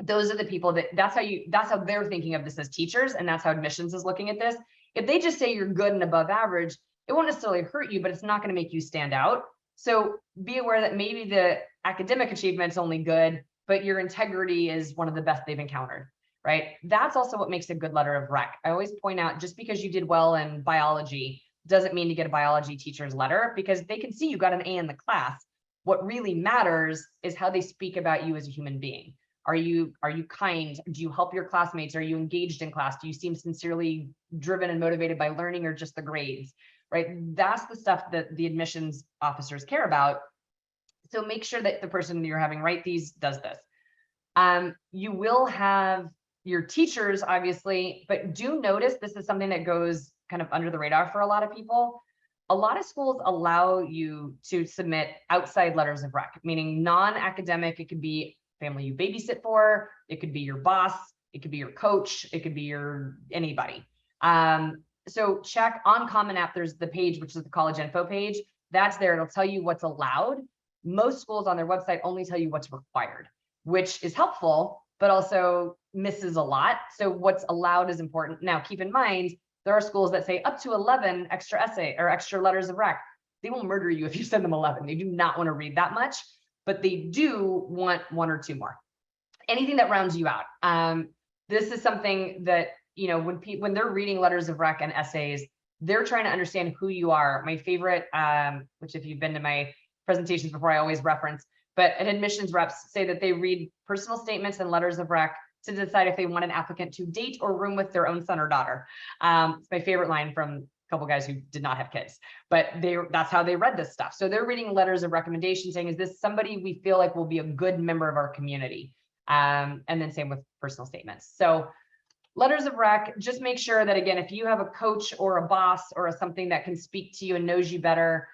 B: those are the people that's how they're thinking of this as teachers. And that's how admissions is looking at this. If they just say you're good and above average, it won't necessarily hurt you, but it's not going to make you stand out. So be aware that maybe the academic achievement's only good, but your integrity is one of the best they've encountered, right? That's also what makes a good letter of rec. I always point out, just because you did well in biology doesn't mean you get a biology teacher's letter, because they can see you got an A in the class. What really matters is how they speak about you as a human being. Are you kind? Do you help your classmates? Are you engaged in class? Do you seem sincerely driven and motivated by learning, or just the grades, right? That's the stuff that the admissions officers care about. So make sure that the person you're having write these does this. You will have your teachers, obviously, but do notice this is something that goes kind of under the radar for a lot of people. A lot of schools allow you to submit outside letters of rec, meaning non-academic. It could be family you babysit for, it could be your boss, it could be your coach, it could be your anybody. So check on Common App, there's the page, which is the college info page. That's there, it'll tell you what's allowed. Most schools on their website only tell you what's required, which is helpful, but also misses a lot. So what's allowed is important. Now, keep in mind, there are schools that say up to 11 extra essay or extra letters of rec. They will murder you if you send them 11. They do not want to read that much, but they do want 1 or 2 more. Anything that rounds you out. This is something that, you know, when they're reading letters of rec and essays, they're trying to understand who you are. My favorite, which if you've been to my presentations before, I always reference, but an admissions reps say that they read personal statements and letters of rec to decide if they want an applicant to date or room with their own son or daughter. It's my favorite line from a couple guys who did not have kids, but that's how they read this stuff. So they're reading letters of recommendation saying, is this somebody we feel like will be a good member of our community? And then same with personal statements. So letters of rec, just make sure that, again, if you have a coach or a boss or something that can speak to you and knows you better,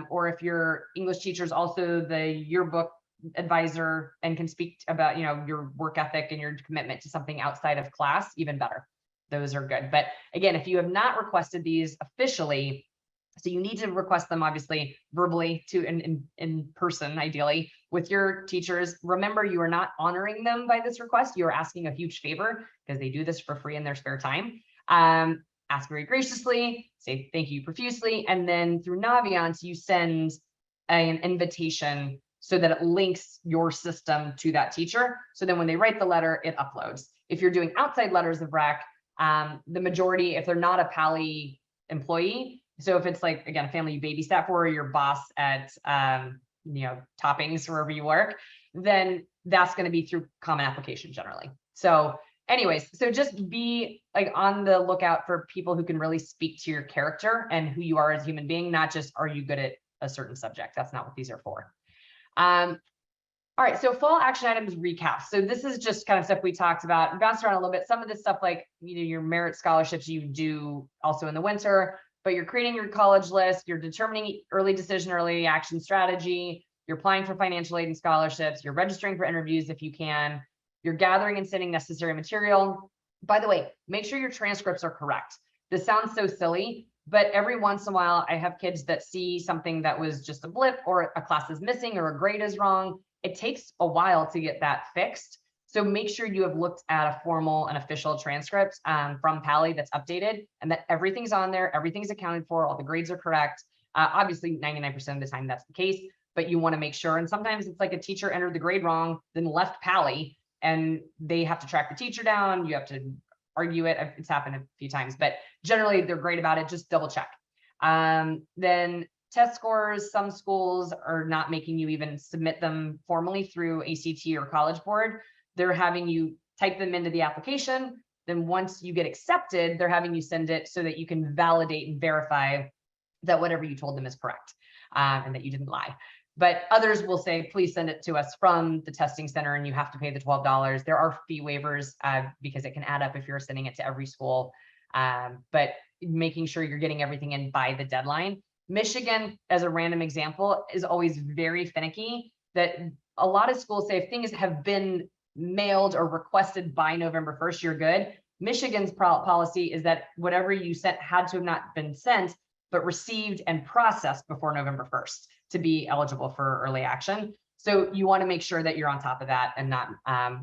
B: or if your English teacher is also the yearbook advisor and can speak about, you know, your work ethic and your commitment to something outside of class, even better. Those are good. But again, if you have not requested these officially, so you need to request them obviously verbally to in person, ideally with your teachers. Remember, you are not honoring them by this request. You are asking a huge favor because they do this for free in their spare time. Ask very graciously, say thank you profusely, and then through Naviance, you send an invitation so that it links your system to that teacher. So then when they write the letter, it uploads. If you're doing outside letters of rec, the majority, if they're not a Pally employee, so if it's like, again, a family you babysat for, or your boss at, you know, Toppings, wherever you work, then that's going to be through Common Application generally. So anyways, so just be like on the lookout for people who can really speak to your character and who you are as a human being, not just, are you good at a certain subject? That's not what these are for. All right, so fall action items recap. So this is just kind of stuff we talked about, bounced around a little bit. Some of this stuff, like, you know, your merit scholarships you do also in the winter, but you're creating your college list, you're determining early decision, early action strategy, you're applying for financial aid and scholarships, you're registering for interviews if you can, you're gathering and sending necessary material. By the way, make sure your transcripts are correct. This sounds so silly, but every once in a while, I have kids that see something that was just a blip, or a class is missing, or a grade is wrong. It takes a while to get that fixed. So make sure you have looked at a formal and official transcript from Pally that's updated, and that everything's on there, everything's accounted for, all the grades are correct. Obviously, 99% of the time that's the case, but you want to make sure. And sometimes it's like a teacher entered the grade wrong, then left Pally, and they have to track the teacher down. You have to argue it. It's happened a few times, but generally they're great about it. Just double check. Then test scores, some schools are not making you even submit them formally through ACT or College Board. They're having you type them into the application. Then once you get accepted, they're having you send it so that you can validate and verify that whatever you told them is correct, and that you didn't lie. but others will say, please send it to us from the testing center and you have to pay the $12. There are fee waivers because it can add up if you're sending it to every school. But making sure you're getting everything in by the deadline. Michigan, as a random example, is always very finicky, that a lot of schools say if things have been mailed or requested by November 1st, you're good. Michigan's policy is that whatever you sent had to have not been sent, but received and processed before November 1st to be eligible for early action. So you want to make sure that you're on top of that and not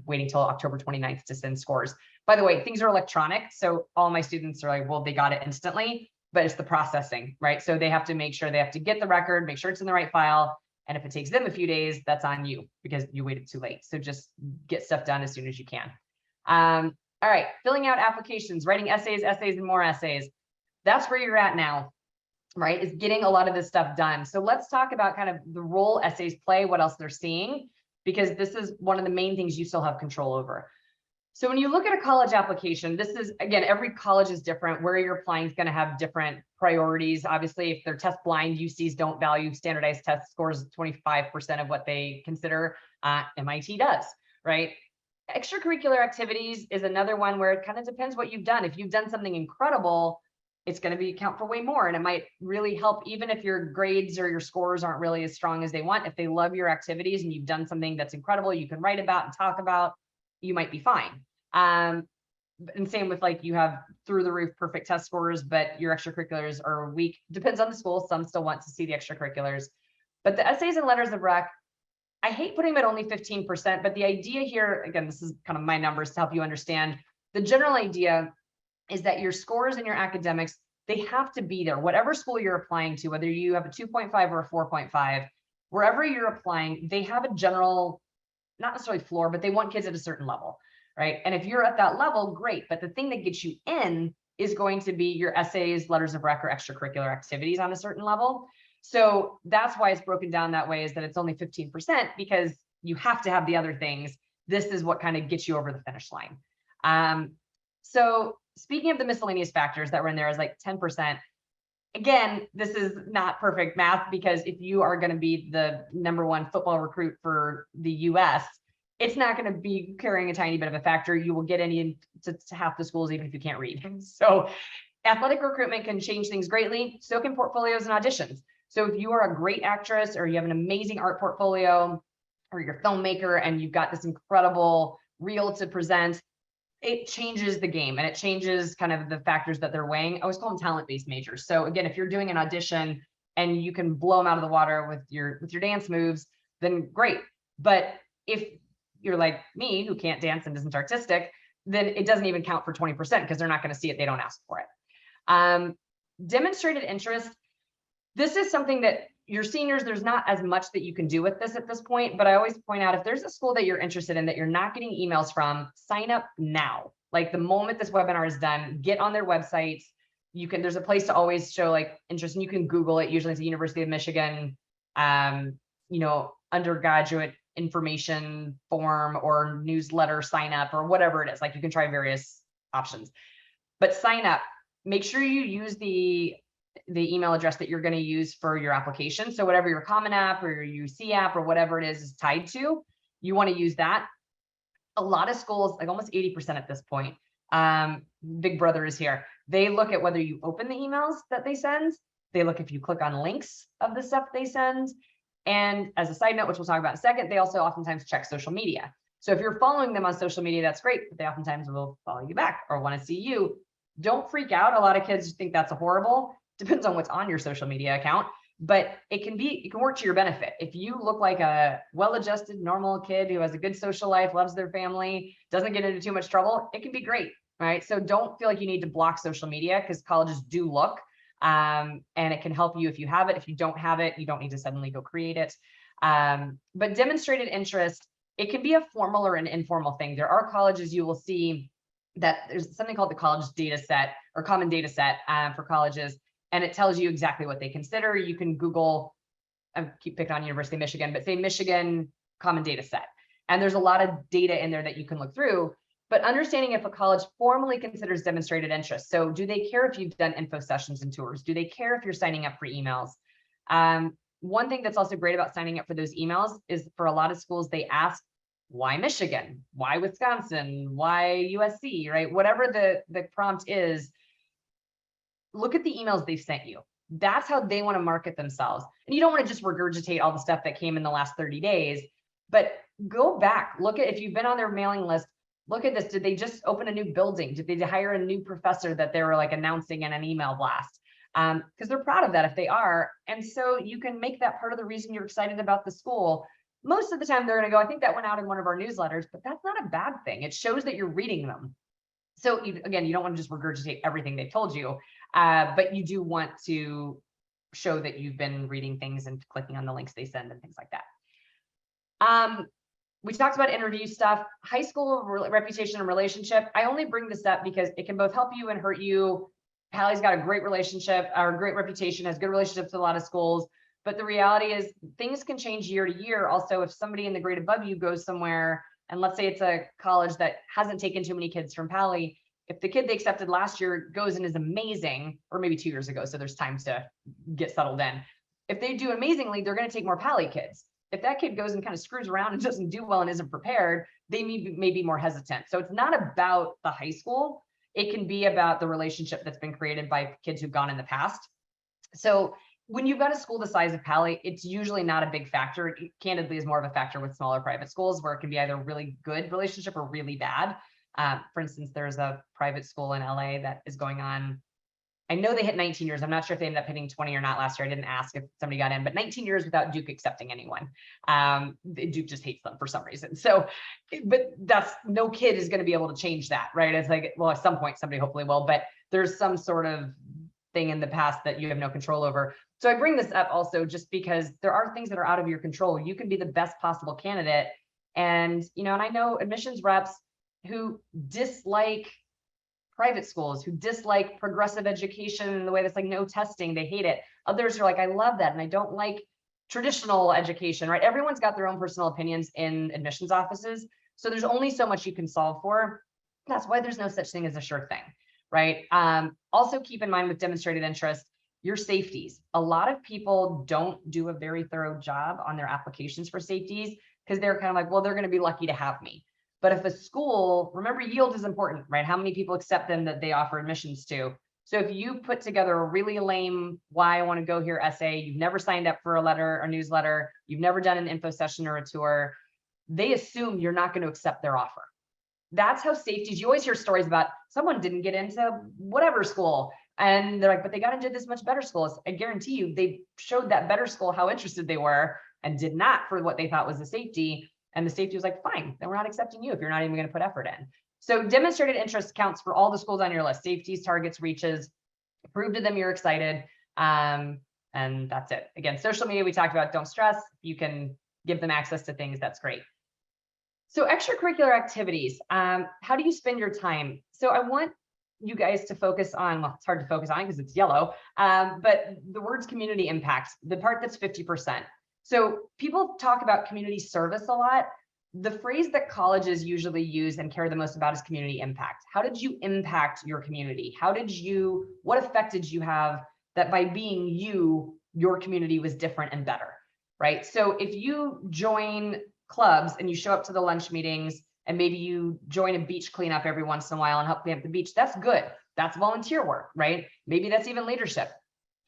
B: waiting till October 29th to send scores. By the way, things are electronic. So all my students are like, well, they got it instantly, but it's the processing, right? So they have to make sure they have to get the record, make sure it's in the right file. And if it takes them a few days, that's on you because you waited too late. So just get stuff done as soon as you can. All right, filling out applications, writing essays, and more essays. That's where you're at now, right? Is getting a lot of this stuff done. So let's talk about kind of the role essays play, what else they're seeing, because this is one of the main things you still have control over. So when you look at a college application, this is, again, every college is different. Where you're applying is going to have different priorities. Obviously, if they're test blind, UCs don't value standardized test scores 25% of what they consider. MIT does, right? Extracurricular activities is another one where it kind of depends what you've done. If you've done something incredible, it's going to be count for way more. And it might really help, even if your grades or your scores aren't really as strong as they want. If they love your activities and you've done something that's incredible, you can write about and talk about, you might be fine. And same with like you have through the roof perfect test scores, but your extracurriculars are weak. Depends on the school. Some still want to see the extracurriculars, but the essays and letters of rec, I hate putting them at only 15%, but the idea here, again, this is kind of my numbers to help you understand. The general idea is that your scores and your academics, they have to be there. Whatever school you're applying to, whether you have a 2.5 or a 4.5, wherever you're applying, they have a general, not necessarily floor, but they want kids at a certain level, right? And if you're at that level, great. But the thing that gets you in is going to be your essays, letters of rec, or extracurricular activities on a certain level. So that's why it's broken down that way, is that it's only 15% because you have to have the other things. This is what kind of gets you over the finish line. So speaking of the miscellaneous factors that were in there as like 10%, again, this is not perfect math, because if you are going to be the #1 football recruit for the US, it's not going to be carrying a tiny bit of a factor. You will get into half the schools, even if you can't read. So athletic recruitment can change things greatly. So can portfolios and auditions. So if you are a great actress or you have an amazing art portfolio, or you're a filmmaker and you've got this incredible reel to present, it changes the game and it changes kind of the factors that they're weighing. I always call them talent-based majors. So again, if you're doing an audition and you can blow them out of the water with your dance moves, then great. But if you're like me, who can't dance and isn't artistic, then it doesn't even count for 20% because they're not going to see it. They don't ask for it. Demonstrated interest. This is something that your seniors, there's not as much that you can do with this at this point, but I always point out, if there's a school that you're interested in that you're not getting emails from, sign up now. Like the moment this webinar is done, get on their website. You can, there's a place to always show like interest, and you can Google it. Usually it's the University of Michigan, undergraduate information form or newsletter sign up or whatever it is. Like you can try various options, but sign up. Make sure you use the email address that you're going to use for your application. So whatever your Common App or your UC app or whatever it is tied to, you want to use that. A lot of schools, like almost 80% at this point, Big Brother is here. They look at whether you open the emails that they send. They look if you click on links of the stuff they send. And as a side note, which we'll talk about in a second, they also oftentimes check social media. So if you're following them on social media, that's great, but they oftentimes will follow you back or want to see you. Don't freak out. A lot of kids think that's horrible. Depends on what's on your social media account, but it can work to your benefit. If you look like a well-adjusted, normal kid who has a good social life, loves their family, doesn't get into too much trouble, it can be great, right? So don't feel like you need to block social media, because colleges do look, and it can help you if you have it. If you don't have it, you don't need to suddenly go create it. But demonstrated interest, it can be a formal or an informal thing. There are colleges you will see that there's something called the college data set or common data set for colleges. And it tells you exactly what they consider. You can Google, I keep picking on University of Michigan, but say Michigan Common Data Set. And there's a lot of data in there that you can look through, but understanding if a college formally considers demonstrated interest. So do they care if you've done info sessions and tours? Do they care if you're signing up for emails? One thing that's also great about signing up for those emails is for a lot of schools, they ask, why Michigan? Why Wisconsin? Why USC, right? Whatever the prompt is, look at the emails they've sent you. That's how they want to market themselves. And you don't want to just regurgitate all the stuff that came in the last 30 days, but go back, look at, if you've been on their mailing list, look at this. Did they just open a new building? Did they hire a new professor that they were like announcing in an email blast? Because they're proud of that if they are. And so you can make that part of the reason you're excited about the school. Most of the time they're going to go, I think that went out in one of our newsletters, but that's not a bad thing. It shows that you're reading them. So again, you don't want to just regurgitate everything they've told you, but you do want to show that you've been reading things and clicking on the links they send and things like that. We talked about interview stuff, high school reputation and relationship. I only bring this up because it can both help you and hurt you. Hallie's got a great relationship, or great reputation, has good relationships with a lot of schools. But the reality is things can change year to year. Also, if somebody in the grade above you goes somewhere, and let's say it's a college that hasn't taken too many kids from Pally, if the kid they accepted last year goes and is amazing, or maybe 2 years ago, so there's time to get settled in. If they do amazingly, they're going to take more Pally kids. If that kid goes and kind of screws around and doesn't do well and isn't prepared, they may be more hesitant. So it's not about the high school. It can be about the relationship that's been created by kids who've gone in the past. So when you've got a school the size of Pally, it's usually not a big factor. It candidly is more of a factor with smaller private schools where it can be either really good relationship or really bad. For instance, there's a private school in LA that is going on. I know they hit 19 years. I'm not sure if they ended up hitting 20 or not last year. I didn't ask if somebody got in, but 19 years without Duke accepting anyone. Duke just hates them for some reason. So, but that's, no kid is going to be able to change that, right? It's like, well, at some point somebody hopefully will, but there's some sort of thing in the past that you have no control over. So I bring this up also just because there are things that are out of your control. You can be the best possible candidate. And, and I know admissions reps who dislike private schools, who dislike progressive education in the way that's like no testing, they hate it. Others are like, I love that. And I don't like traditional education, right? Everyone's got their own personal opinions in admissions offices. So there's only so much you can solve for. That's why there's no such thing as a sure thing, right? Also keep in mind with demonstrated interest, your safeties. A lot of people don't do a very thorough job on their applications for safeties because they're kind of like, well, they're going to be lucky to have me. But if a school, remember, yield is important, right? How many people accept them that they offer admissions to? So if you put together a really lame why I want to go here essay, you've never signed up for a letter or newsletter, you've never done an info session or a tour, they assume you're not going to accept their offer. That's how safeties, you always hear stories about someone didn't get into whatever school. And they're like, but they got into this much better schools. I guarantee you, they showed that better school how interested they were and did not for what they thought was a safety. And the safety was like, fine, then we're not accepting you if you're not even going to put effort in. So demonstrated interest counts for all the schools on your list, safeties, targets, reaches, prove to them you're excited. And that's it. Again, social media, we talked about, don't stress. You can give them access to things. That's great. So extracurricular activities, how do you spend your time? So I want you guys to focus on, well, it's hard to focus on because it's yellow, but the words community impact, the part that's 50%. So people talk about community service a lot. The phrase that colleges usually use and care the most about is community impact. How did you impact your community? What effect did you have that by being you, your community was different and better, right? So if you join clubs and you show up to the lunch meetings and maybe you join a beach cleanup every once in a while and help clean up the beach, that's good. That's volunteer work, right? Maybe that's even leadership.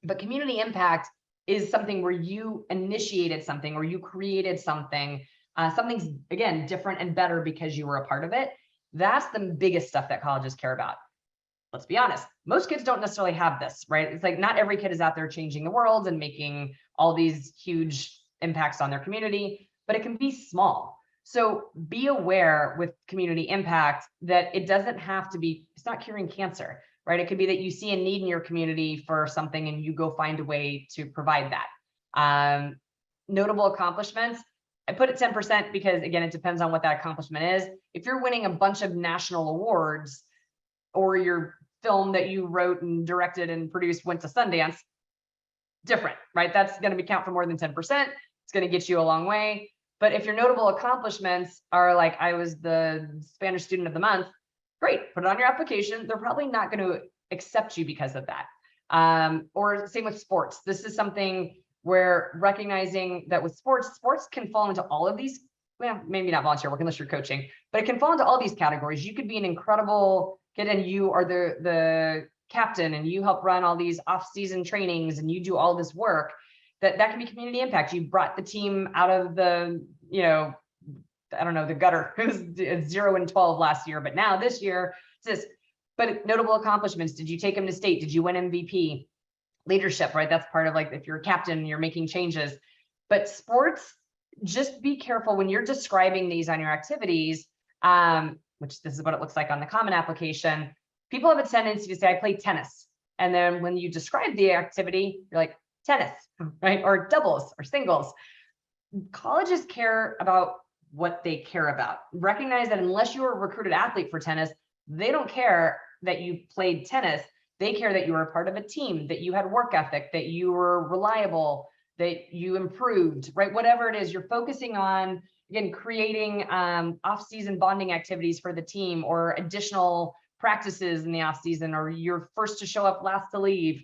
B: But community impact is something where you initiated something or you created something, something's, again, different and better because you were a part of it. That's the biggest stuff that colleges care about. Let's be honest, most kids don't necessarily have this, right? It's like not every kid is out there changing the world and making all these huge impacts on their community, but it can be small. So be aware with community impact that it doesn't have to be, it's not curing cancer, right? It could be that you see a need in your community for something and you go find a way to provide that. Notable accomplishments, I put it 10% because again, it depends on what that accomplishment is. If you're winning a bunch of national awards or your film that you wrote and directed and produced went to Sundance, different, right? That's going to count for more than 10%. It's going to get you a long way. But if your notable accomplishments are like, I was the Spanish student of the month, great, put it on your application. They're probably not going to accept you because of that. Or same with sports. This is something where recognizing that with sports can fall into all of these, well, maybe not volunteer work unless you're coaching, but it can fall into all these categories. You could be an incredible kid and you are the captain and you help run all these off-season trainings and you do all this work. That can be community impact. You brought the team out of the, I don't know, the gutter. It was 0-12 last year, but now this year it's this. But notable accomplishments. Did you take them to state? Did you win MVP? Leadership, right? That's part of, like, if you're a captain, you're making changes. But sports, just be careful when you're describing these on your activities, which this is what it looks like on the common application. People have a tendency to say, I play tennis. And then when you describe the activity, you're like, tennis, right? Or doubles or singles. Colleges care about what they care about. Recognize that unless you're a recruited athlete for tennis, they don't care that you played tennis. They care that you were a part of a team, that you had work ethic, that you were reliable, that you improved, right? Whatever it is, you're focusing on, again, creating off-season bonding activities for the team, or additional practices in the off-season, or you're first to show up, last to leave.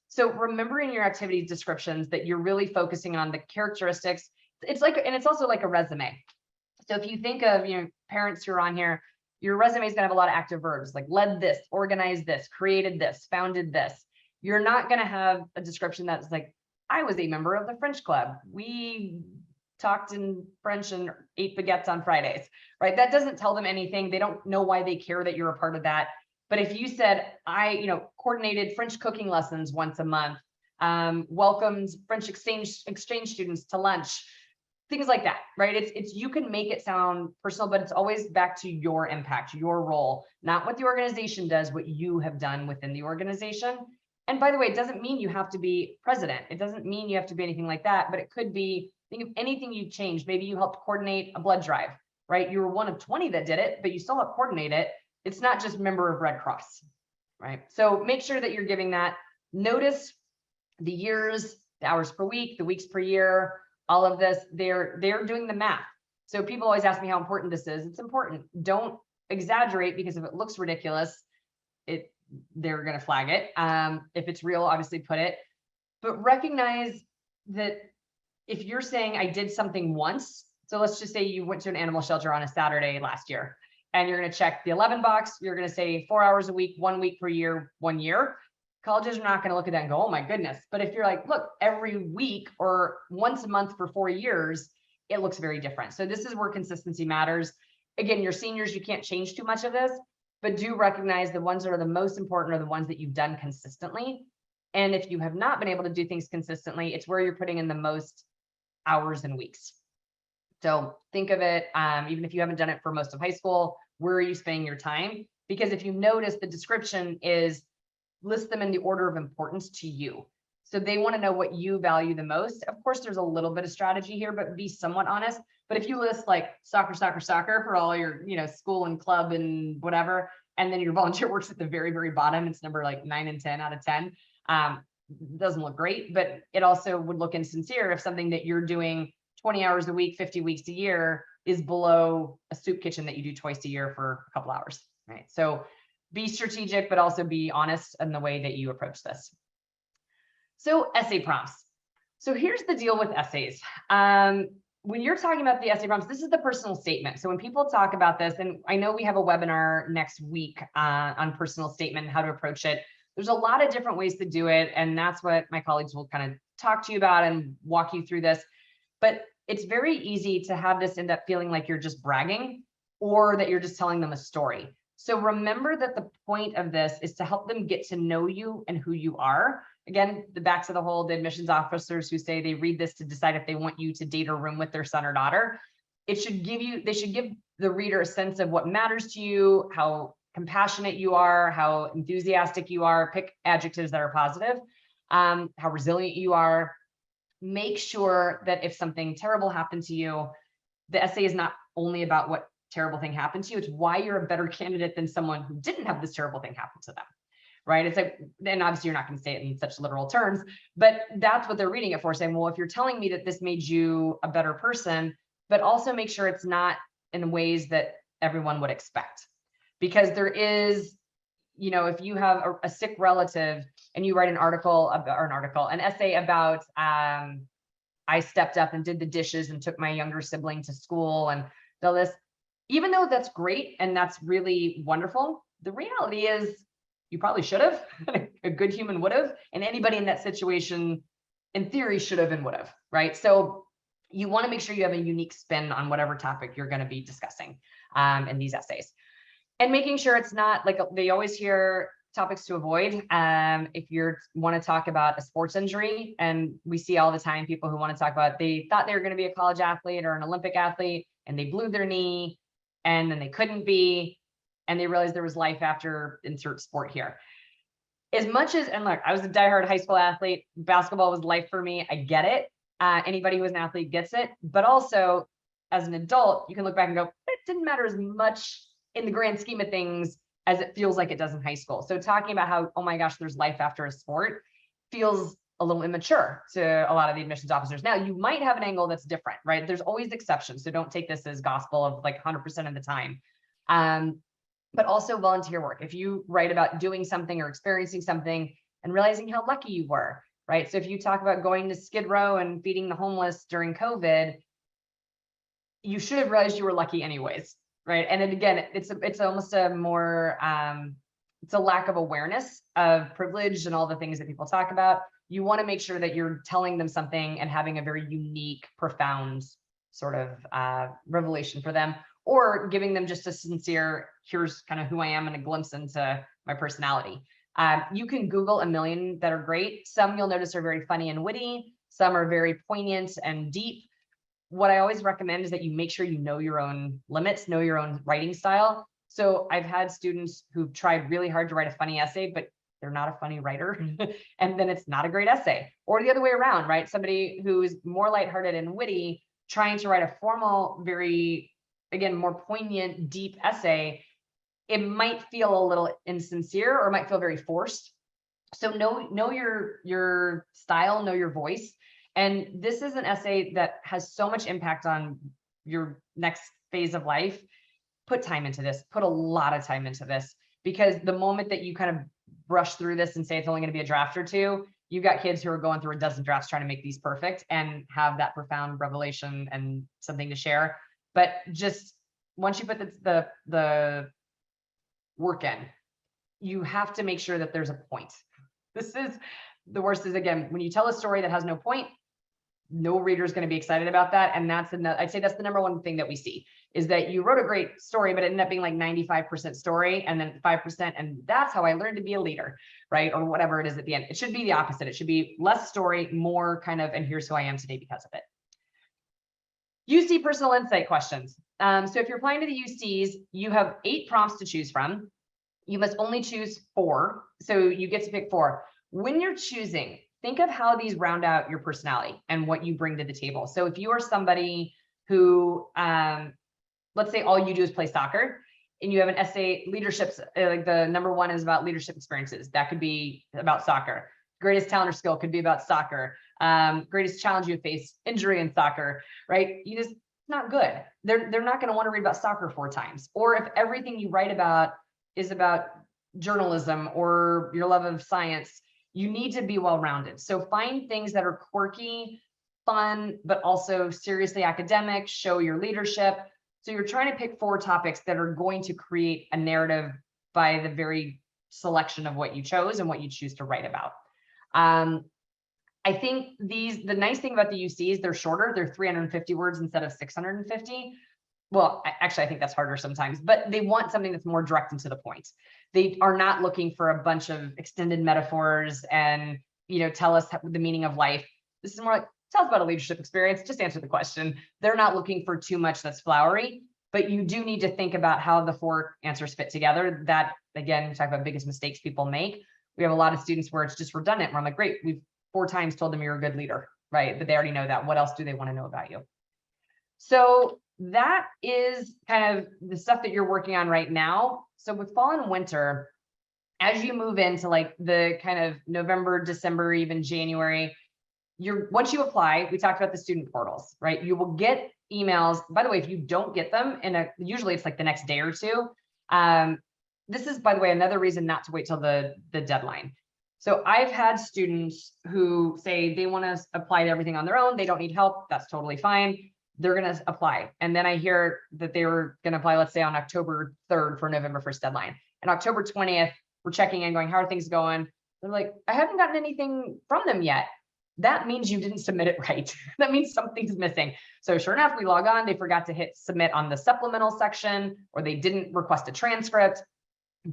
B: So remembering your activity descriptions that you're really focusing on the characteristics. It's like, and it's also like a resume. So if you think of, parents who are on here, your resume is going to have a lot of active verbs, like led this, organized this, created this, founded this. You're not going to have a description that's like, I was a member of the French club. We talked in French and ate baguettes on Fridays, right? That doesn't tell them anything. They don't know why they care that you're a part of that. But if you said, I, coordinated French cooking lessons once a month, welcomed French exchange students to lunch, things like that, right? It's you can make it sound personal, but it's always back to your impact, your role, not what the organization does, what you have done within the organization. And by the way, it doesn't mean you have to be president. It doesn't mean you have to be anything like that, but it could be, think of anything you changed. Maybe you helped coordinate a blood drive, right? You were one of 20 that did it, but you still helped coordinate it. It's not just member of Red Cross, right? So make sure that you're giving that. Notice the years, the hours per week, the weeks per year, all of this, they're doing the math. So people always ask me how important this is. It's important. Don't exaggerate, because if it looks ridiculous, they're going to flag it. If it's real, obviously put it, but recognize that if you're saying I did something once, so let's just say you went to an animal shelter on a Saturday last year, and you're going to check the 11 box, you're going to say 4 hours a week, 1 week per year, 1 year. Colleges are not going to look at that and go, oh my goodness. But if you're like, look, every week or once a month for 4 years, it looks very different. So this is where consistency matters. Again, your seniors, you can't change too much of this, but do recognize the ones that are the most important are the ones that you've done consistently. And if you have not been able to do things consistently, it's where you're putting in the most hours and weeks. So think of it, even if you haven't done it for most of high school, where are you spending your time? Because if you notice, the description is list them in the order of importance to you. So they want to know what you value the most. Of course, there's a little bit of strategy here, but be somewhat honest. But if you list like soccer for all your, school and club and whatever, and then your volunteer works at the very, very bottom, it's number like 9 and 10 out of 10. Doesn't look great, but it also would look insincere if something that you're doing 20 hours a week, 50 weeks a year is below a soup kitchen that you do twice a year for a couple hours, right? So be strategic, but also be honest in the way that you approach this. So essay prompts. So here's the deal with essays. When you're talking about the essay prompts, this is the personal statement. So when people talk about this, and I know we have a webinar next week on personal statement and how to approach it. There's a lot of different ways to do it. And that's what my colleagues will kind of talk to you about and walk you through this. But it's very easy to have this end up feeling like you're just bragging, or that you're just telling them a story. So remember that the point of this is to help them get to know you and who you are. Again, the backs of the whole, the admissions officers who say they read this to decide if they want you to date or room with their son or daughter. They should give the reader a sense of what matters to you, how compassionate you are, how enthusiastic you are, pick adjectives that are positive, how resilient you are. Make sure that if something terrible happened to you, the essay is not only about what terrible thing happened to you, it's why you're a better candidate than someone who didn't have this terrible thing happen to them, right? It's like, then obviously you're not going to say it in such literal terms, but that's what they're reading it for, saying, well, if you're telling me that this made you a better person, but also make sure it's not in ways that everyone would expect, because there is, if you have a sick relative and you write an essay about, I stepped up and did the dishes and took my younger sibling to school and all this, even though that's great and that's really wonderful, the reality is you probably should have. A good human would have, and anybody in that situation, in theory, should have and would have, right? So you want to make sure you have a unique spin on whatever topic you're going to be discussing in these essays. And making sure it's not like they always hear topics to avoid. If you want to talk about a sports injury, and we see all the time people who want to talk about, they thought they were going to be a college athlete or an Olympic athlete, and they blew their knee, and then they couldn't be, and they realized there was life after insert sport here. As much as, and look, I was a diehard high school athlete. Basketball was life for me. I get it. Anybody who is an athlete gets it. But also, as an adult, you can look back and go, it didn't matter as much in the grand scheme of things as it feels like it does in high school. So talking about how, oh my gosh, there's life after a sport feels a little immature to a lot of the admissions officers. Now, you might have an angle that's different, right? There's always exceptions. So don't take this as gospel of like 100% of the time. But also volunteer work. If you write about doing something or experiencing something and realizing how lucky you were, right? So if you talk about going to Skid Row and feeding the homeless during COVID, you should have realized you were lucky anyways, right? And then again, it's almost a more, it's a lack of awareness of privilege and all the things that people talk about. You want to make sure that you're telling them something and having a very unique, profound sort of revelation for them, or giving them just a sincere, here's kind of who I am and a glimpse into my personality. You can Google a million that are great. Some you'll notice are very funny and witty. Some are very poignant and deep. What I always recommend is that you make sure you know your own limits, know your own writing style. So I've had students who've tried really hard to write a funny essay, but they're not a funny writer. And then it's not a great essay. Or the other way around, right? Somebody who's more lighthearted and witty, trying to write a formal, very, again, more poignant, deep essay, it might feel a little insincere or might feel very forced. So know your style, know your voice. And this is an essay that has so much impact on your next phase of life. Put time into this, put a lot of time into this, because the moment that you kind of brush through this and say it's only going to be a draft or two, you've got kids who are going through a dozen drafts trying to make these perfect and have that profound revelation and something to share. But just once you put the work in, you have to make sure that there's a point. This is the worst is, again, when you tell a story that has no point, no reader is going to be excited about that. And that's I'd say that's the number one thing that we see, is that you wrote a great story, but it ended up being like 95% story and then 5%. And that's how I learned to be a leader, right? Or whatever it is at the end. It should be the opposite. It should be less story, more kind of, and here's who I am today because of it. UC personal insight questions. So if you're applying to the UCs, you have 8 prompts to choose from. You must only choose 4. So you get to pick 4. When you're choosing, think of how these round out your personality and what you bring to the table. So if you are somebody who, let's say all you do is play soccer, and you have an essay, leaderships, like the number 1 is about leadership experiences. That could be about soccer. Greatest talent or skill could be about soccer. Greatest challenge you face, injury in soccer, right? It's not good. They're not going to want to read about soccer 4 times. Or if everything you write about is about journalism or your love of science, you need to be well-rounded. So find things that are quirky, fun, but also seriously academic, show your leadership. So you're trying to pick 4 topics that are going to create a narrative by the very selection of what you chose and what you choose to write about. I think the nice thing about the UCs, they're shorter. They're 350 words instead of 650. Well, actually, I think that's harder sometimes, but they want something that's more direct and to the point. They are not looking for a bunch of extended metaphors and, tell us the meaning of life. This is more like, tell us about a leadership experience, just answer the question. They're not looking for too much that's flowery, but you do need to think about how the 4 answers fit together. That, again, talk about biggest mistakes people make. We have a lot of students where it's just redundant, where I'm like, great, we've 4 times told them you're a good leader, right? But they already know that. What else do they want to know about you? So that is kind of the stuff that you're working on right now. So with fall and winter, as you move into like the kind of November, December, even January, once you apply, we talked about the student portals, right? You will get emails. By the way, if you don't get them usually it's like the next day or 2, this is, by the way, another reason not to wait till the deadline. So I've had students who say they want to apply to everything on their own. They don't need help. That's totally fine. They're going to apply. And then I hear that they were going to apply, let's say on October 3rd for November 1st deadline. And October 20th, we're checking in going, how are things going? They're like, I haven't gotten anything from them yet. That means you didn't submit it right. That means something's missing. So sure enough, we log on, they forgot to hit submit on the supplemental section, or they didn't request a transcript.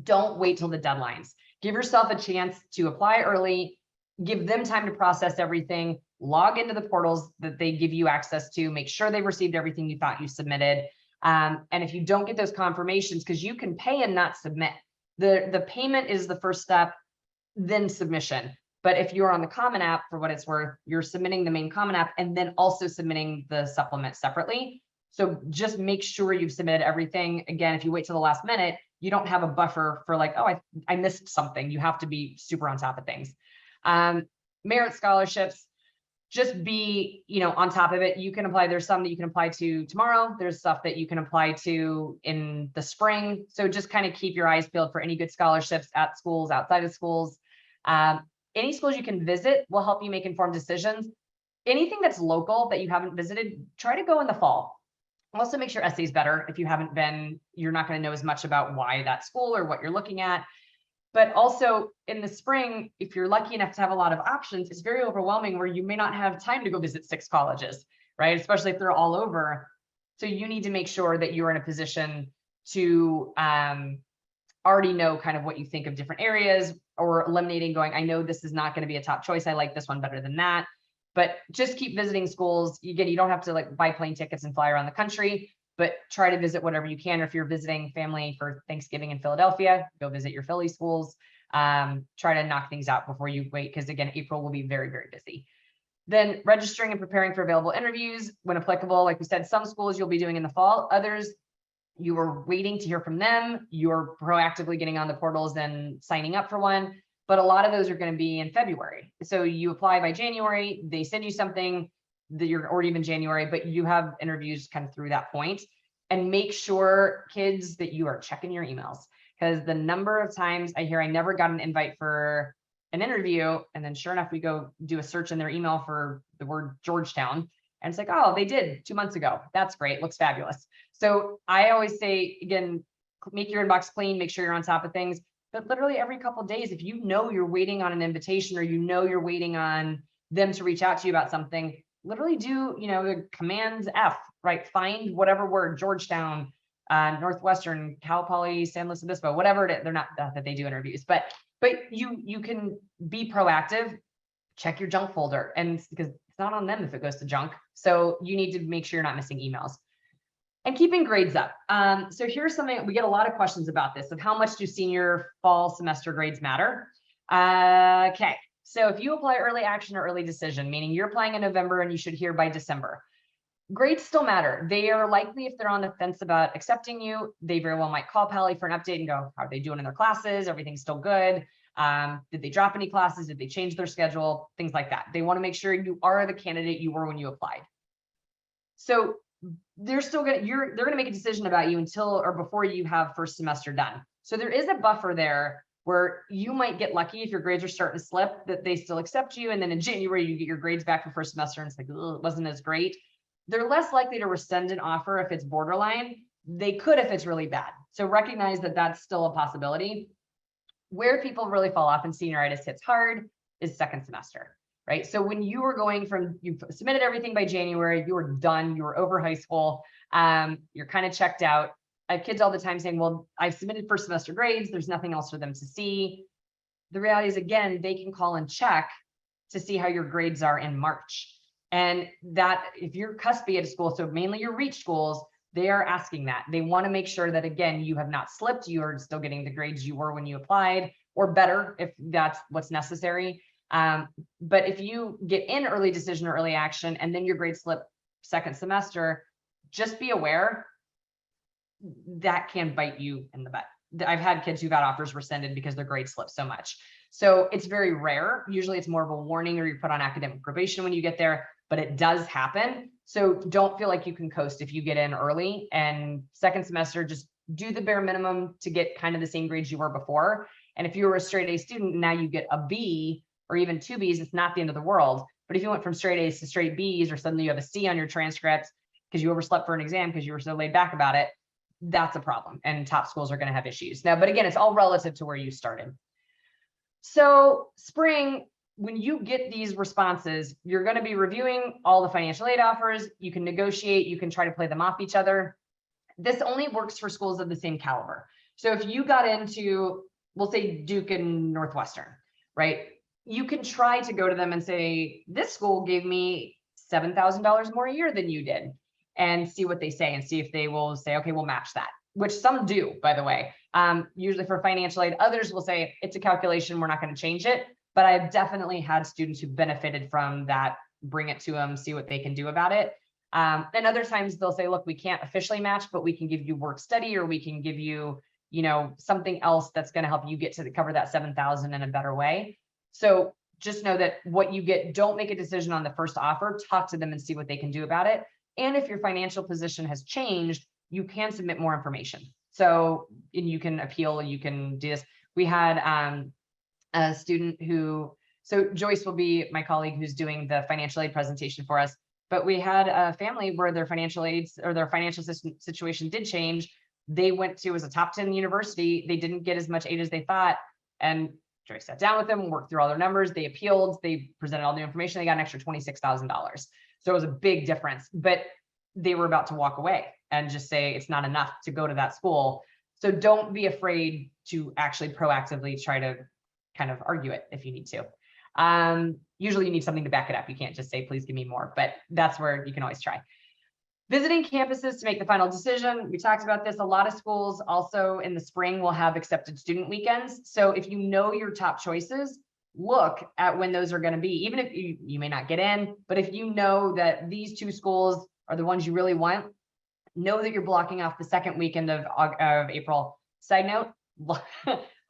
B: Don't wait till the deadlines. Give yourself a chance to apply early, give them time to process everything, log into the portals that they give you access to, make sure they've received everything you thought you submitted. And if you don't get those confirmations, because you can pay and not submit, the payment is the first step, then submission. But if you're on the Common App, for what it's worth, you're submitting the main Common App and then also submitting the supplement separately. So just make sure you've submitted everything. Again, if you wait till the last minute, you don't have a buffer for like, oh, I missed something. You have to be super on top of things. Merit scholarships, just be, on top of it. You can apply. There's some that you can apply to tomorrow. There's stuff that you can apply to in the spring. So just kind of keep your eyes peeled for any good scholarships at schools, outside of schools. Any schools you can visit will help you make informed decisions. Anything that's local that you haven't visited, try to go in the fall. Also make sure essay's better. If you haven't been, you're not going to know as much about why that school or what you're looking at. But also in the spring, if you're lucky enough to have a lot of options, it's very overwhelming where you may not have time to go visit 6 colleges, right? Especially if they're all over. So you need to make sure that you're in a position to already know kind of what you think of different areas, or eliminating going, I know this is not going to be a top choice. I like this one better than that. But just keep visiting schools. Again, you don't have to like buy plane tickets and fly around the country, but try to visit whatever you can. Or if you're visiting family for Thanksgiving in Philadelphia, go visit your Philly schools. Try to knock things out before you wait, because again, April will be very, very busy. Then registering and preparing for available interviews when applicable. Like we said, some schools you'll be doing in the fall, others you are waiting to hear from them. You're proactively getting on the portals and signing up for one. But a lot of those are going to be in February. So you apply by January, they send you something that you're already in January, but you have interviews kind of through that point. And make sure, kids, that you are checking your emails, because the number of times I hear I never got an invite for an interview, and then sure enough, we go do a search in their email for the word Georgetown, and it's like, oh, they did 2 months ago. That's great. Looks fabulous. So I always say, again, make your inbox clean, make sure you're on top of things. But literally every couple of days, if you know you're waiting on an invitation, or you know you're waiting on them to reach out to you about something, literally do, the Command F, right? Find whatever word, Georgetown, Northwestern, Cal Poly, San Luis Obispo, whatever it is. They're not that they do interviews, but you can be proactive. Check your junk folder, and because it's not on them if it goes to junk. So you need to make sure you're not missing emails. And keeping grades up. So here's something, we get a lot of questions about this, of how much do senior fall semester grades matter? Okay, so if you apply early action or early decision, meaning you're applying in November and you should hear by December, grades still matter. They are likely, if they're on the fence about accepting you, they very well might call Pally for an update and go, how are they doing in their classes? Everything's still good. Did they drop any classes? Did they change their schedule? Things like that. They want to make sure you are the candidate you were when you applied. So they're still gonna, they're gonna make a decision about you until or before you have first semester done. So there is a buffer there where you might get lucky if your grades are starting to slip, that they still accept you. And then in January, you get your grades back for first semester and it's like, it wasn't as great. They're less likely to rescind an offer if it's borderline. They could if it's really bad. So recognize that that's still a possibility. Where people really fall off and senioritis hits hard is second semester, right? So when you were going from, you've submitted everything by January, you were done, you were over high school, you're kind of checked out. I have kids all the time saying, well, I've submitted first semester grades, there's nothing else for them to see. The reality is, again, they can call and check to see how your grades are in March. And that if you're cuspy at a school, so mainly your reach schools, they are asking that. They want to make sure that, again, you have not slipped, you are still getting the grades you were when you applied, or better if that's what's necessary. But if you get in early decision or early action and then your grades slip second semester, just be aware that can bite you in the butt. I've had kids who got offers rescinded because their grades slipped so much. So it's very rare. Usually it's more of a warning, or you're put on academic probation when you get there, but it does happen. So don't feel like you can coast if you get in early. And second semester, just do the bare minimum to get kind of the same grades you were before. And if you were a straight A student, now you get a B or even 2 Bs, it's not the end of the world. But if you went from straight A's to straight Bs, or suddenly you have a C on your transcript because you overslept for an exam because you were so laid back about it, that's a problem. And top schools are going to have issues. Now, but again, it's all relative to where you started. So spring, when you get these responses, you're going to be reviewing all the financial aid offers. You can negotiate, you can try to play them off each other. This only works for schools of the same caliber. So if you got into, we'll say Duke and Northwestern, right? You can try to go to them and say, this school gave me $7,000 more a year than you did, and see what they say, and see if they will say, okay, we'll match that, which some do, by the way. Usually for financial aid, others will say, it's a calculation, we're not going to change it. But I've definitely had students who benefited from that, bring it to them, see what they can do about it. And other times they'll say, look, we can't officially match, but we can give you work study, or we can give you, something else that's going to help you get to cover that 7,000 in a better way. So just know that what you get, don't make a decision on the first offer, talk to them and see what they can do about it. And if your financial position has changed, you can submit more information. So, and you can appeal, you can do this. We had a student who, so Joyce will be my colleague who's doing the financial aid presentation for us, but we had a family where their financial aids or their financial situation did change. They went to, as a top 10 university, they didn't get as much aid as they thought. And Joyce sat down with them, worked through all their numbers, they appealed, they presented all the information, they got an extra $26,000. So it was a big difference, but they were about to walk away and just say it's not enough to go to that school. So don't be afraid to actually proactively try to kind of argue it if you need to. Usually you need something to back it up. You can't just say, please give me more, but that's where you can always try. Visiting campuses to make the final decision. We talked about this. A lot of schools also in the spring will have accepted student weekends. So if you know your top choices, look at when those are going to be, even if you may not get in, but if you know that these two schools are the ones you really want, know that you're blocking off the second weekend of April. Side note,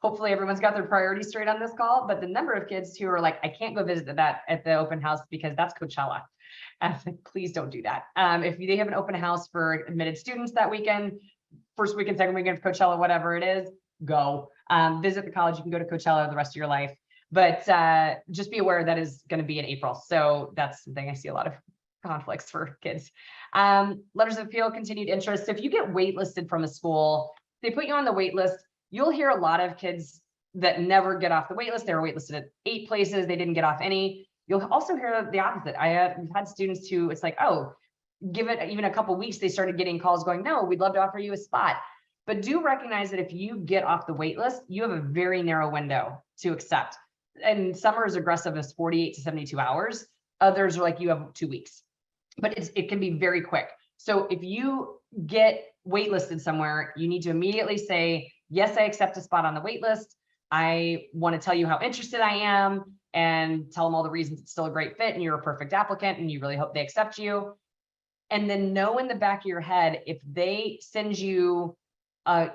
B: hopefully everyone's got their priorities straight on this call, but the number of kids who are like, I can't go visit that at the open house because that's Coachella. Please don't do that. If they have an open house for admitted students that weekend, first weekend, second weekend of Coachella, whatever it is, go visit the college. You can go to Coachella the rest of your life, but just be aware that is going to be in April. So that's something I see a lot of conflicts for kids. Letters of appeal, continued interest. So if you get waitlisted from a school, they put you on the wait list, you'll hear a lot of kids that never get off the wait list. They were waitlisted at 8 places. They didn't get off any. You'll also hear the opposite. We've had students who it's like, oh, give it even a couple of weeks, they started getting calls going, no, we'd love to offer you a spot. But do recognize that if you get off the wait list, you have a very narrow window to accept. And some are as aggressive as 48 to 72 hours. Others are like, you have 2 weeks, but it can be very quick. So if you get waitlisted somewhere, you need to immediately say, yes, I accept a spot on the wait list. I want to tell you how interested I am and tell them all the reasons it's still a great fit and you're a perfect applicant and you really hope they accept you. And then know in the back of your head, if they send you,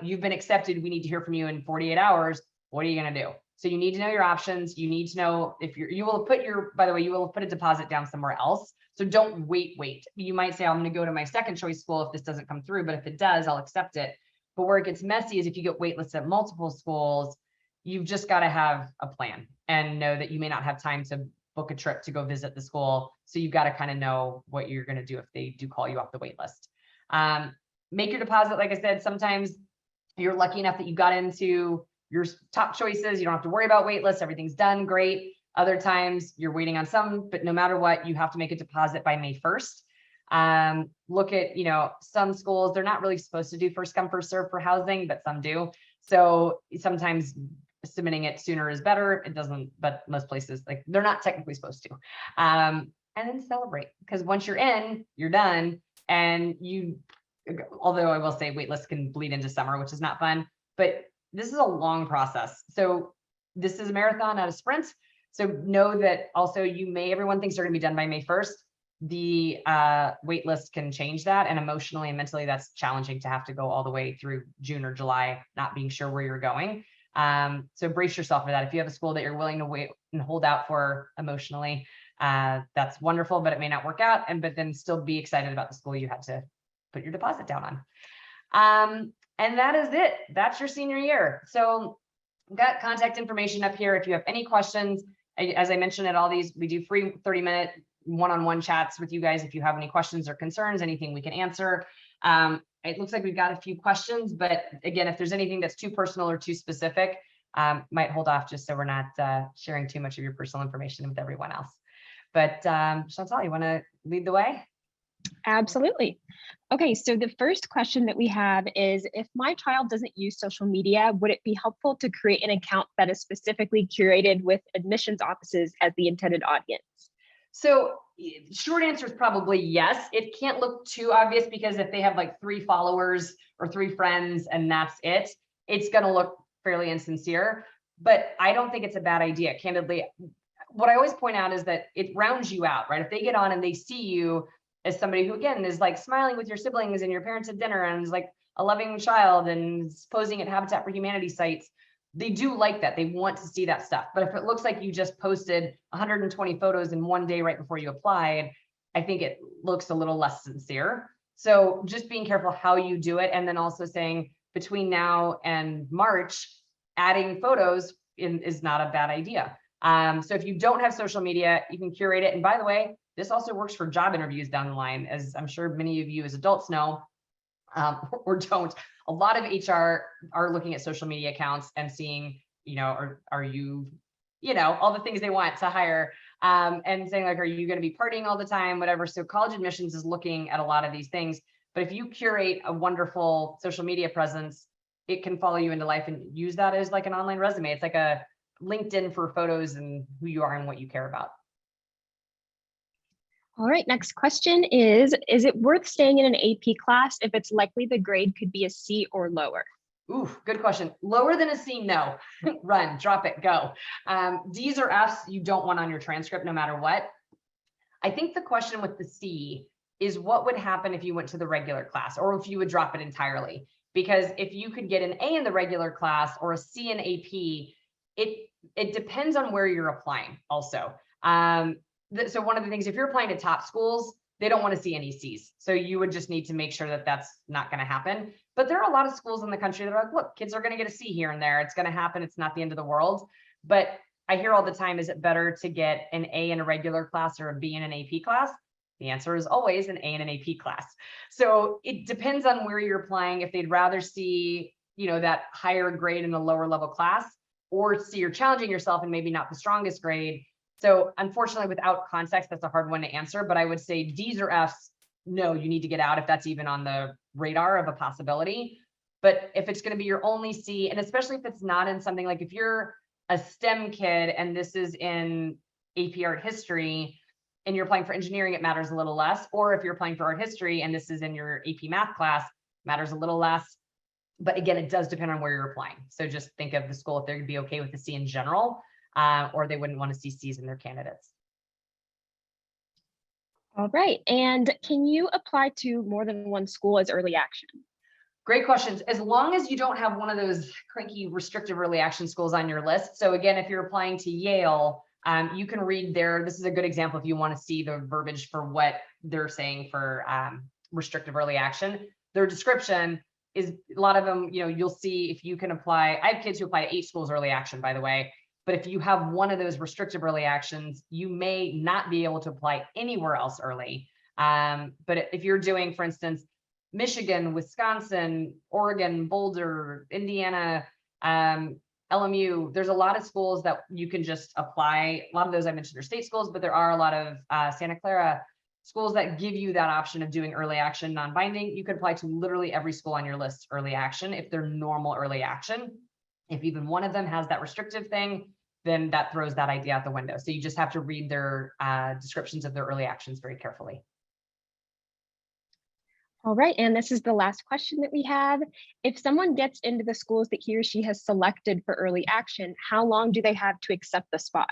B: you've been accepted, we need to hear from you in 48 hours, what are you going to do? So you need to know your options. You need to know if you will put by the way, you will put a deposit down somewhere else. So don't wait. You might say, I'm going to go to my second choice school if this doesn't come through, but if it does, I'll accept it. But where it gets messy is if you get waitlisted at multiple schools, you've just got to have a plan and know that you may not have time to book a trip to go visit the school. So you've got to kind of know what you're going to do if they do call you off the wait list. Make your deposit. Like I said, sometimes you're lucky enough that you got into your top choices. You don't have to worry about wait lists. Everything's done. Great. Other times you're waiting on some, but no matter what, you have to make a deposit by May 1st. Look at, some schools, they're not really supposed to do first come, first serve for housing, but some do. So sometimes submitting it sooner is better. It doesn't, but most places, like, they're not technically supposed to. And then celebrate, because once you're in, you're done. And although I will say wait lists can bleed into summer, which is not fun, but this is a long process. So this is a marathon, not a sprint. So know that also everyone thinks they're going to be done by May 1st. The wait list can change that. And emotionally and mentally, that's challenging to have to go all the way through June or July, not being sure where you're going. So brace yourself for that. If you have a school that you're willing to wait and hold out for emotionally, that's wonderful, but it may not work out. But then still be excited about the school you had to put your deposit down on. And that is it. That's your senior year. So I've got contact information up here. If you have any questions, as I mentioned at all these, we do free 30-minute one-on-one chats with you guys. If you have any questions or concerns, anything we can answer. It looks like we've got a few questions, but again, if there's anything that's too personal or too specific, might hold off just so we're not sharing too much of your personal information with everyone else. But Chantal, you want to lead the way?
A: Absolutely. Okay, so the first question that we have is, if my child doesn't use social media, would it be helpful to create an account that is specifically curated with admissions offices as the intended audience?
B: So short answer is probably yes. It can't look too obvious, because if they have like 3 followers or 3 friends and that's it, it's going to look fairly insincere. But I don't think it's a bad idea, candidly. What I always point out is that it rounds you out, right? If they get on and they see you as somebody who, again, is like smiling with your siblings and your parents at dinner and is like a loving child and is posing at Habitat for Humanity sites, they do like that. They want to see that stuff. But if it looks like you just posted 120 photos in one day right before you applied, I think it looks a little less sincere. So just being careful how you do it. And then also saying between now and March, adding photos is not a bad idea. So if you don't have social media, you can curate it. And by the way, this also works for job interviews down the line, as I'm sure many of you as adults know, or don't. A lot of HR are looking at social media accounts and seeing, are you, all the things they want to hire, and saying like, are you going to be partying all the time, whatever. So college admissions is looking at a lot of these things. But if you curate a wonderful social media presence, it can follow you into life and use that as like an online resume. It's like a LinkedIn for photos and who you are and what you care about.
A: All right, next question is it worth staying in an AP class if it's likely the grade could be a C or lower?
B: Ooh, good question. Lower than a C, no. Run, drop it, go. D's or F's you don't want on your transcript no matter what. I think the question with the C is what would happen if you went to the regular class, or if you would drop it entirely. Because if you could get an A in the regular class or a C in AP, it depends on where you're applying also. So one of the things, if you're applying to top schools, they don't want to see any C's. So you would just need to make sure that that's not going to happen. But there are a lot of schools in the country that are like, look, kids are going to get a C here and there. It's going to happen. It's not the end of the world. But I hear all the time, is it better to get an A in a regular class or a B in an AP class? The answer is always an A in an AP class. So it depends on where you're applying. If they'd rather see, that higher grade in a lower level class, or see you're challenging yourself and maybe not the strongest grade. So unfortunately, without context, that's a hard one to answer, but I would say D's or F's, no, you need to get out if that's even on the radar of a possibility. But if it's going to be your only C, and especially if it's not in something like, if you're a STEM kid and this is in AP Art History and you're applying for engineering, it matters a little less. Or if you're applying for Art History and this is in your AP Math class, matters a little less. But again, it does depend on where you're applying. So just think of the school, if they're going to be okay with the C in general, or they wouldn't want to see C's in their candidates.
A: All right. And can you apply to more than one school as early action?
B: Great questions. As long as you don't have one of those cranky restrictive early action schools on your list. So again, if you're applying to Yale, you can read this is a good example if you want to see the verbiage for what they're saying for restrictive early action. Their description is, a lot of them, you'll see if you can apply. I have kids who apply to 8 schools early action, by the way. But if you have one of those restrictive early actions, you may not be able to apply anywhere else early. But if you're doing, for instance, Michigan, Wisconsin, Oregon, Boulder, Indiana, LMU, there's a lot of schools that you can just apply. A lot of those I mentioned are state schools, but there are a lot of Santa Clara schools that give you that option of doing early action non-binding. You could apply to literally every school on your list early action if they're normal early action. If even one of them has that restrictive thing, then that throws that idea out the window. So you just have to read their descriptions of their early actions very carefully.
A: All right, and this is the last question that we have. If someone gets into the schools that he or she has selected for early action, how long do they have to accept the spot?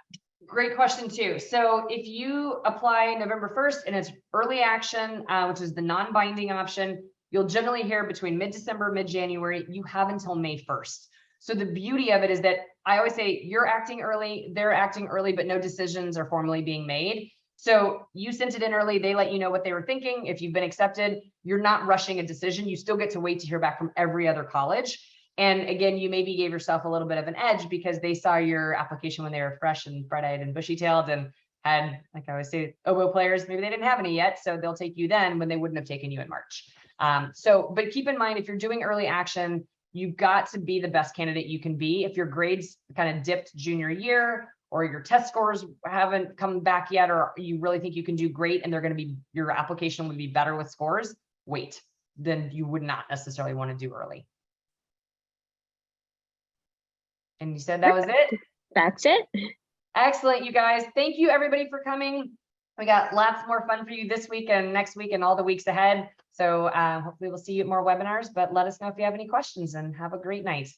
B: Great question too. So if you apply November 1st and it's early action, which is the non-binding option, you'll generally hear between mid-December, mid-January, you have until May 1st. So the beauty of it is that I always say you're acting early, they're acting early, but no decisions are formally being made. So you sent it in early, they let you know what they were thinking. If you've been accepted, you're not rushing a decision. You still get to wait to hear back from every other college. And again, you maybe gave yourself a little bit of an edge because they saw your application when they were fresh and bright-eyed and bushy-tailed and had, like I always say, oboe players, maybe they didn't have any yet, so they'll take you then when they wouldn't have taken you in March. But keep in mind, if you're doing early action, you've got to be the best candidate you can be. If your grades kind of dipped junior year, or your test scores haven't come back yet, or you really think you can do great and they're going to be, your application would be better with scores, wait. Then you would not necessarily want to do early. And you said that was it?
A: That's it.
B: Excellent, you guys. Thank you everybody for coming. We got lots more fun for you this week and next week and all the weeks ahead. So hopefully we'll see you at more webinars, but let us know if you have any questions and have a great night.